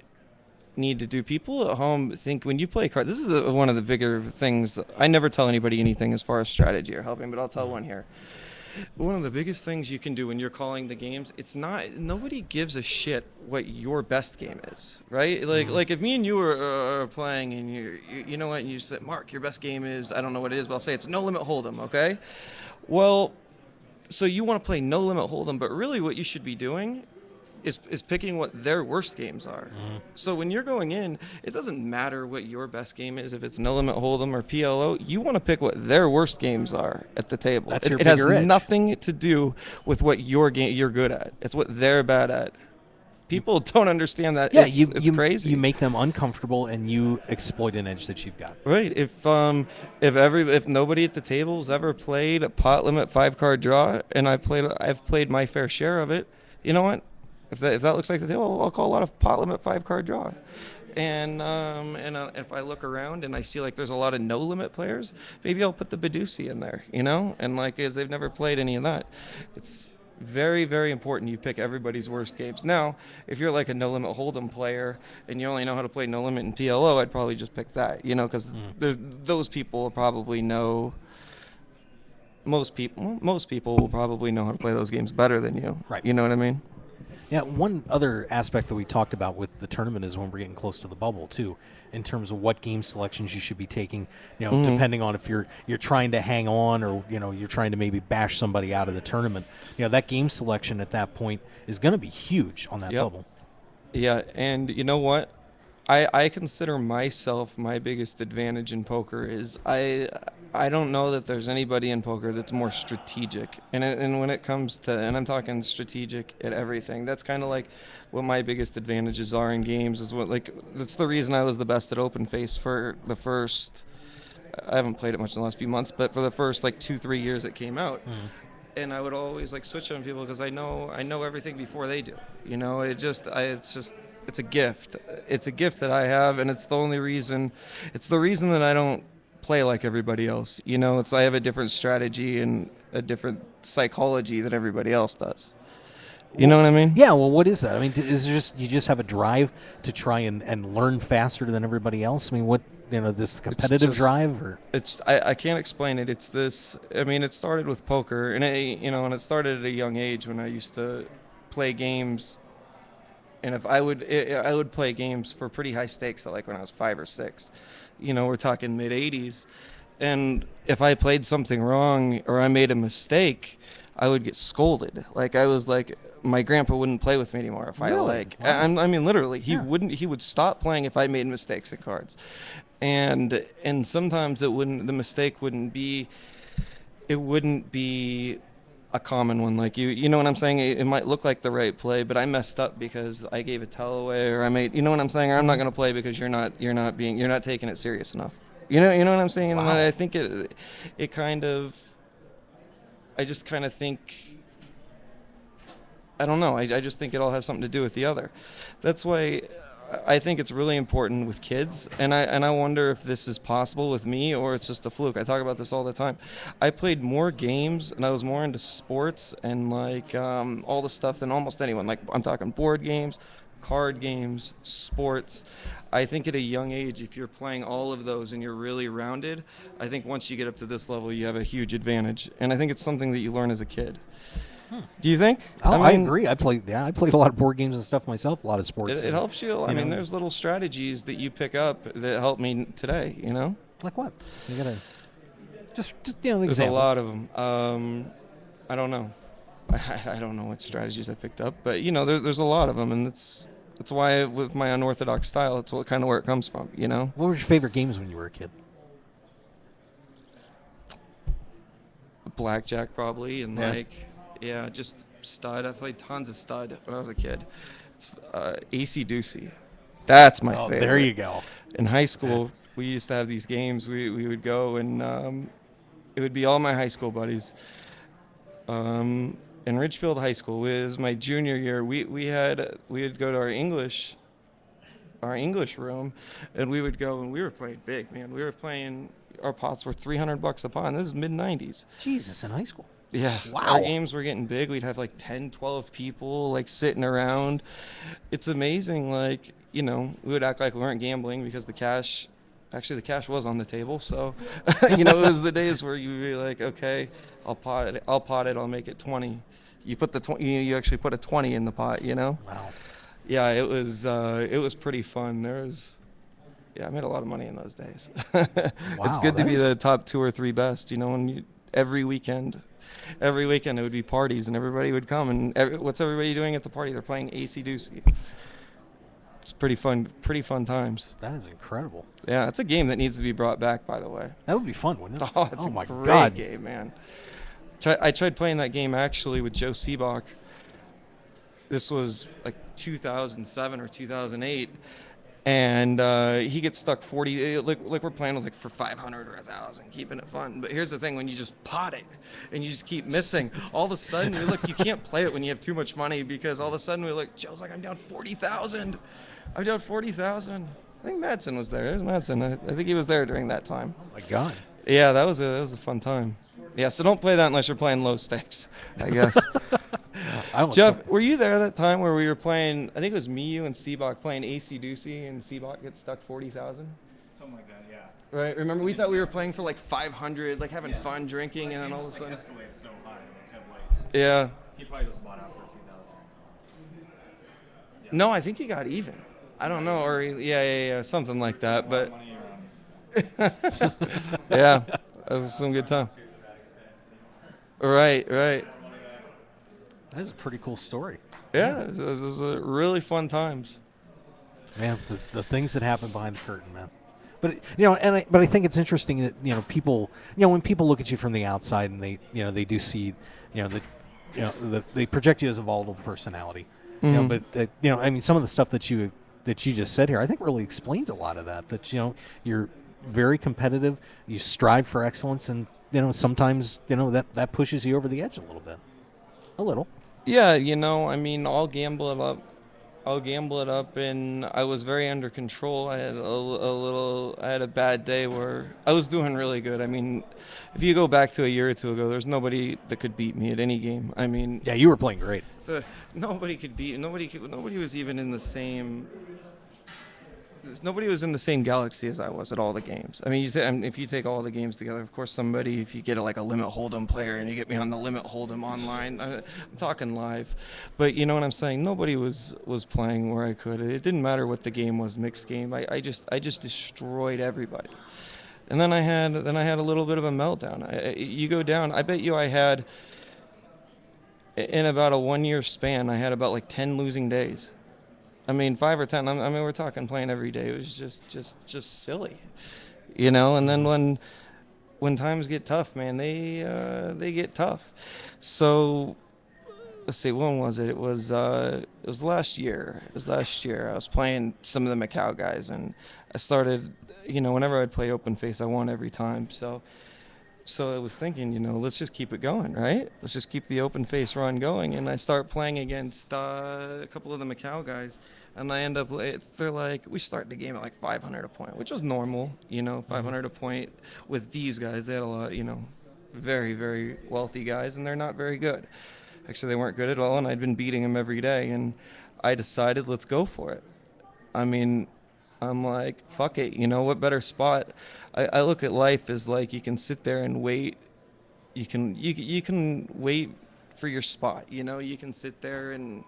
need to do. People at home think when you play cards, this is one of the bigger things. I never tell anybody anything as far as strategy or helping, but I'll tell one here. One of the biggest things you can do when you're calling the games, nobody gives a shit what your best game is, right? Like if me and you are playing and you know what, and you said, "Mark, your best game is," I don't know what it is, but I'll say it's No Limit Hold'em, okay? Well, so you want to play No Limit Hold'em, but really what you should be doing is picking what their worst games are. Mm-hmm. So when you're going in, it doesn't matter what your best game is. If it's No Limit Hold'em or PLO, you want to pick what their worst games are at the table. It has nothing to do with what you're good at. It's what they're bad at. People don't understand that. Yeah, it's crazy. You make them uncomfortable and you exploit an edge that you've got. Right. If nobody at the table's ever played a pot limit 5-card draw, and I've played my fair share of it, you know what? If that looks like the table, I'll call a lot of pot limit 5-card draw. And if I look around and I see like there's a lot of no limit players, maybe I'll put the Badusi in there, and as they've never played any of that. It's very, very important you pick everybody's worst games. Now, if you're like a No Limit Hold'em player and you only know how to play No Limit in PLO, I'd probably just pick that, because those people will probably know. Most people will probably know how to play those games better than you. Right. You know what I mean? Yeah, one other aspect that we talked about with the tournament is when we're getting close to the bubble too, in terms of what game selections you should be taking. Depending on if you're trying to hang on or you're trying to maybe bash somebody out of the tournament. That game selection at that point is going to be huge on that bubble. Yeah, and you know what? I consider myself my biggest advantage in poker is I don't know that there's anybody in poker that's more strategic. And when it comes to, and I'm talking strategic at everything, that's kind of like what my biggest advantages are in games is that's the reason I was the best at open face for the first, I haven't played it much in the last few months, but for the first 2-3 years it came out. And I would always switch on people because I know everything before they do. It's a gift. It's a gift that I have, and it's the reason that I don't play like everybody else. I have a different strategy and a different psychology than everybody else does. You know what I mean? Yeah, well, what is that? I mean, is it just you just have a drive to try and learn faster than everybody else? I mean, what, this competitive drive? Or I can't explain it. It's this, I mean, it started with poker, and it started at a young age when I used to play games. And if I would play games for pretty high stakes when I was 5 or 6. We're talking mid-80s. And if I played something wrong or I made a mistake, I would get scolded. My grandpa wouldn't play with me anymore if Wow. I mean literally he would stop playing if I made mistakes at cards. And sometimes the mistake wouldn't be a common one, you know what I'm saying? It might look like the right play, but I messed up because I gave a tell away, or I made, you know what I'm saying? Or I'm not going to play because you're not taking it serious enough. You know what I'm saying? Wow. And I think it kind of, I just kind of think, I don't know. I just think it all has something to do with the other. That's why I think it's really important with kids, and I wonder if this is possible with me or it's just a fluke. I talk about this all the time. I played more games and I was more into sports and all the stuff than almost anyone. I'm talking board games, card games, sports. I think at a young age, if you're playing all of those and you're really rounded, I think once you get up to this level, you have a huge advantage. And I think it's something that you learn as a kid. Do you think? I agree. I played a lot of board games and stuff myself, a lot of sports. It helps you. I mean, there's little strategies that you pick up that help me today, Like what? You got to just an There's example. a lot of them. I don't know. I don't know what strategies I picked up, but there's a lot of them, and that's why with my unorthodox style, it's kind of where it comes from. What were your favorite games when you were a kid? Blackjack probably, and just stud. I played tons of stud when I was a kid. It's AC Doocy. That's my favorite. There you go. In high school, we used to have these games. We would go and it would be all my high school buddies. In Ridgefield High School, it was my junior year. We would go to our English room, and we would go and we were playing big, man. We were playing. Our pots were $300 a pot. This is mid-90s. Jesus, in high school. Yeah. Wow. Our games were getting big. We'd have 10, 12 people sitting around. It's amazing. We would act like we weren't gambling because the cash was on the table. So, it was the days where you would be like, okay, I'll pot it. I'll make it 20. You put you actually put a 20 in the pot, Wow. Yeah, it was pretty fun. I made a lot of money in those days. It's good to be the top 2 or 3 best, every weekend it would be parties and everybody would come, and what's everybody doing at the party? They're playing AC Doocy. It's pretty fun times. That is incredible. Yeah, it's a game that needs to be brought back, by the way. That would be fun, wouldn't it? Oh, it's a my great God. game, man. I tried playing that game actually with Joe Seabach. This was 2007 or 2008. And he gets stuck 40, we're playing with for 500 or 1,000, keeping it fun. But here's the thing, when you just pot it and you just keep missing, all of a sudden you can't play it when you have too much money, because all of a sudden Joe's I'm down 40,000. I'm down 40,000. I think Madsen was there. There's Madsen. I think he was there during that time. Oh my God. Yeah, that was a fun time. Yeah, so don't play that unless you're playing low stakes, I guess. Jeff, were you there that time where we were playing, I think it was me, you, and Seabach playing AC Doocy, and Seabach gets stuck 40,000? Something like that, yeah. Right, remember we thought we were playing for 500, having fun drinking, and then all of a sudden... escalated so high, Yeah. He probably just bought out for a few thousand. No, I think he got even. I don't know, or yeah, something like that. But yeah, that was some good time. Right. That's a pretty cool story. Yeah, it was really fun times. Man, the things that happen behind the curtain, man. But I think it's interesting that people when people look at you from the outside and they do see they project you as a volatile personality. Mhm. But I mean some of the stuff that you just said here I think really explains a lot of that. That you're very competitive, you strive for excellence, and sometimes that pushes you over the edge a little bit. A little. Yeah, I mean, I'll gamble it up. And I was very under control. I had I had a bad day where I was doing really good. I mean, if you go back to a year or two ago, there's nobody that could beat me at any game. I mean, yeah, you were playing great. Nobody was even in the same. Nobody was in the same galaxy as I was at all the games. I mean, if you take all the games together, of course, if you get like a limit hold'em player and you get me on the limit hold'em online, I'm talking live. But you know what I'm saying? Nobody was playing where I could. It didn't matter what the game was, mixed game. I just destroyed everybody. And then I had a little bit of a meltdown. You go down. I bet you I had in about a 1 year span, I had about like 10 losing days. I mean, 5 or 10. I mean, we're talking playing every day. It was just silly, And then when times get tough, man, they get tough. So let's see, when was it? It was last year. I was playing some of the Macau guys, and I started, whenever I'd play open face, I won every time. So I was thinking, let's just keep it going, right? Let's just keep the open face run going. And I start playing against a couple of the Macau guys, and I end up, they're like, we start the game at like 500 a point, which was normal, 500 a point with these guys. They had a lot, very, very wealthy guys, and they're not very good. Actually, they weren't good at all, and I'd been beating them every day, and I decided, let's go for it. I mean, I'm like, fuck it, what better spot? I look at life as like you can sit there and wait. You can wait for your spot. You can sit there and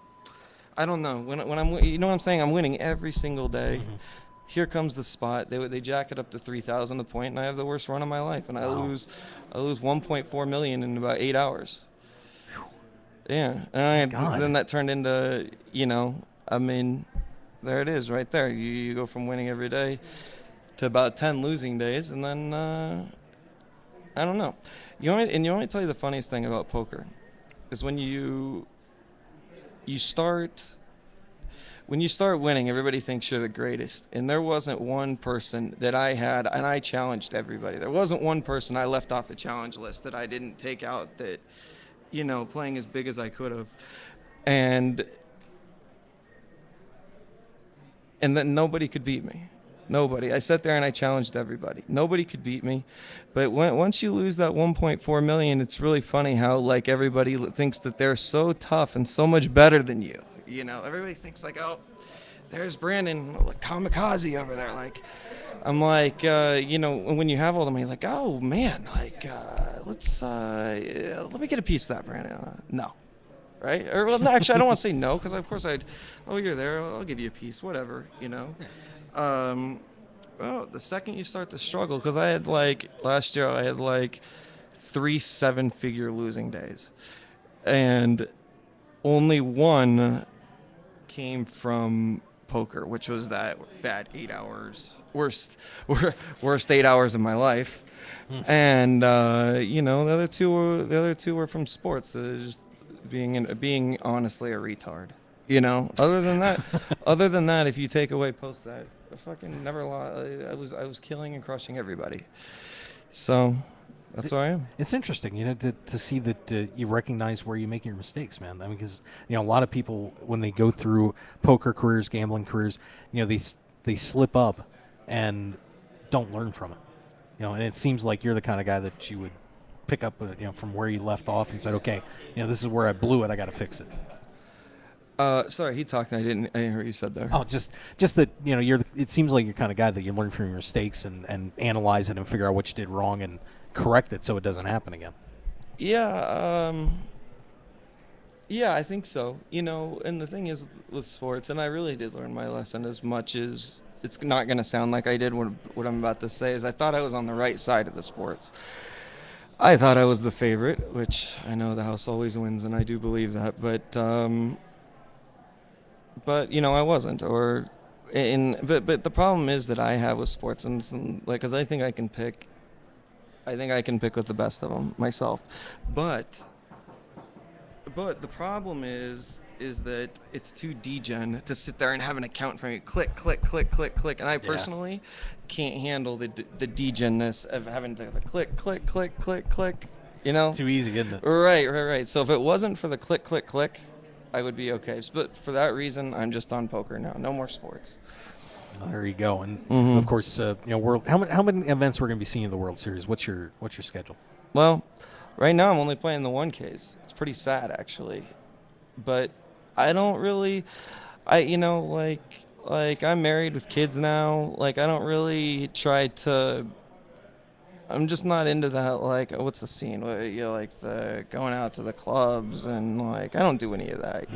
I don't know when I'm what I'm saying. I'm winning every single day. Mm-hmm. Here comes the spot. They jack it up to 3,000 a point, and I have the worst run of my life, and I lose 1.4 million in about 8 hours. Yeah, and then that turned into I mean. There it is, right there. You go from winning every day to about 10 losing days, and then I don't know. You want me to tell you the funniest thing about poker is when you start winning, everybody thinks you're the greatest. And there wasn't one person that I had, and I challenged everybody. There wasn't one person I left off the challenge list that I didn't take out that, playing as big as I could have. And then nobody could beat me. Nobody. I sat there and I challenged everybody. Nobody could beat me. But once you lose that 1.4 million, it's really funny how like everybody thinks that they're so tough and so much better than you. Everybody thinks like, oh, there's Brandon, like kamikaze over there. Like, I'm like, when you have all the money, like, oh man, like, let me get a piece of that, Brandon. No. Right? Or well, no, actually, I don't want to say no because of course you're there. I'll give you a piece, whatever, Well, the second you start to struggle, because I had last year I had 3 7-figure losing days, and only one came from poker, which was that bad 8 hours, worst 8 hours of my life, and the other two were from sports. Just being honestly a retard, Other than that, if you take away post that, I fucking never lost. I was killing and crushing everybody. So that's where I am. It's interesting, to see that you recognize where you make your mistakes, man. I mean, because a lot of people when they go through poker careers, gambling careers, they slip up and don't learn from it. And it seems like you're the kind of guy that you would pick up, from where you left off and said, okay, this is where I blew it. I got to fix it. Sorry, he talked. I didn't hear what you said there. Oh, just that it seems like you're the kind of guy that you learn from your mistakes and analyze it and figure out what you did wrong and correct it so it doesn't happen again. Yeah. Yeah, I think so. And the thing is with sports, and I really did learn my lesson as much as it's not going to sound like I did what I'm about to say, is I thought I was on the right side of the sports. I thought I was the favorite, which I know the house always wins, and I do believe that. But I wasn't. But the problem is that I have with sports, and like, because I think I can pick with the best of them myself, but the problem is that it's too degen to sit there and have an account for me. Click, click, click, click, click. And I personally can't handle the degenness of having to click, click, click, click, click. Too easy, isn't it? Right. So if it wasn't for the click, click, click, I would be okay. But for that reason, I'm just on poker now. No more sports. There you go. And of course, world. How many events we're going to be seeing in the World Series? What's your schedule? Well, right now I'm only playing the 1Ks. It's pretty sad, actually. But I don't really, like I'm married with kids now. Like, I don't really try to. I'm just not into that. Like, what's the scene? Like the going out to the clubs, and like I don't do any of that.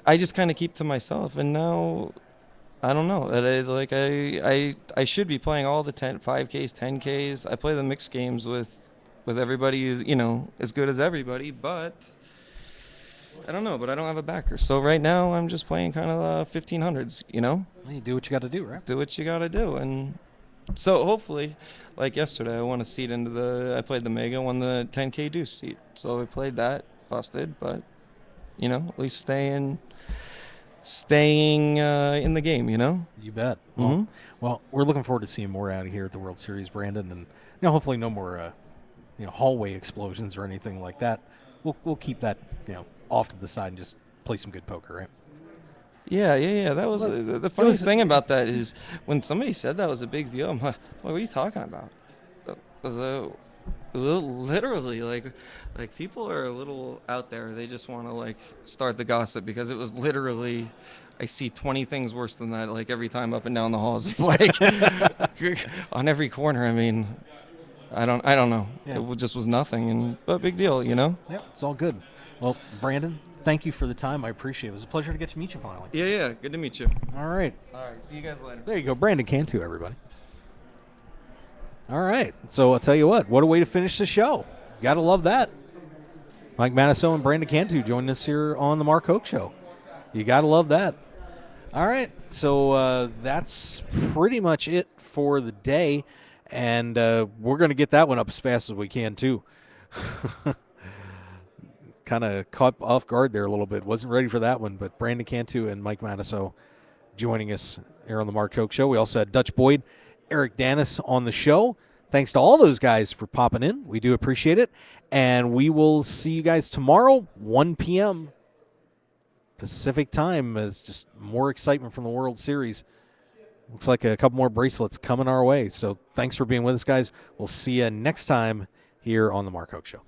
I just kind of keep to myself, and now I don't know. I should be playing all the 5Ks, 10Ks. I play the mixed games with everybody, as good as everybody, but I don't know. But I don't have a backer, so right now I'm just playing kind of 1500s. Well, you do what you got to do, right? Do what you got to do, and so hopefully, like yesterday, I won a seat I played the Mega, won the 10K deuce seat. So I played that, busted, but at least staying in the game, You bet. Well, we're looking forward to seeing more out of here at the World Series, Brandon, and hopefully no more hallway explosions or anything like that. We'll keep that off to the side and just play some good poker, right? Yeah. That was the funniest thing about that is when somebody said that was a big deal. I'm like, what are you talking about? It was literally like people are a little out there. They just want to like start the gossip because it was literally. I see 20 things worse than that. Like every time up and down the halls, it's like on every corner. I mean, I don't know. Yeah. It just was nothing, but big deal, Yeah, it's all good. Well, Brandon, thank you for the time. I appreciate it. It was a pleasure to get to meet you finally. Yeah. Good to meet you. All right. See you guys later. There you go. Brandon Cantu, everybody. All right. So I'll tell you what a way to finish the show. Got to love that. Mike Matusow and Brandon Cantu joining us here on the Mark Hoke Show. You got to love that. All right. So that's pretty much it for the day. And we're going to get that one up as fast as we can, too. Kind of caught off guard there a little bit. Wasn't ready for that one, but Brandon Cantu and Mike Matusow joining us here on the Mark Hoke Show. We also had Dutch Boyd, Eric Danis on the show. Thanks to all those guys for popping in. We do appreciate it. And we will see you guys tomorrow, 1 p.m. Pacific time. As just more excitement from the World Series. Looks like a couple more bracelets coming our way. So thanks for being with us, guys. We'll see you next time here on the Mark Hoke Show.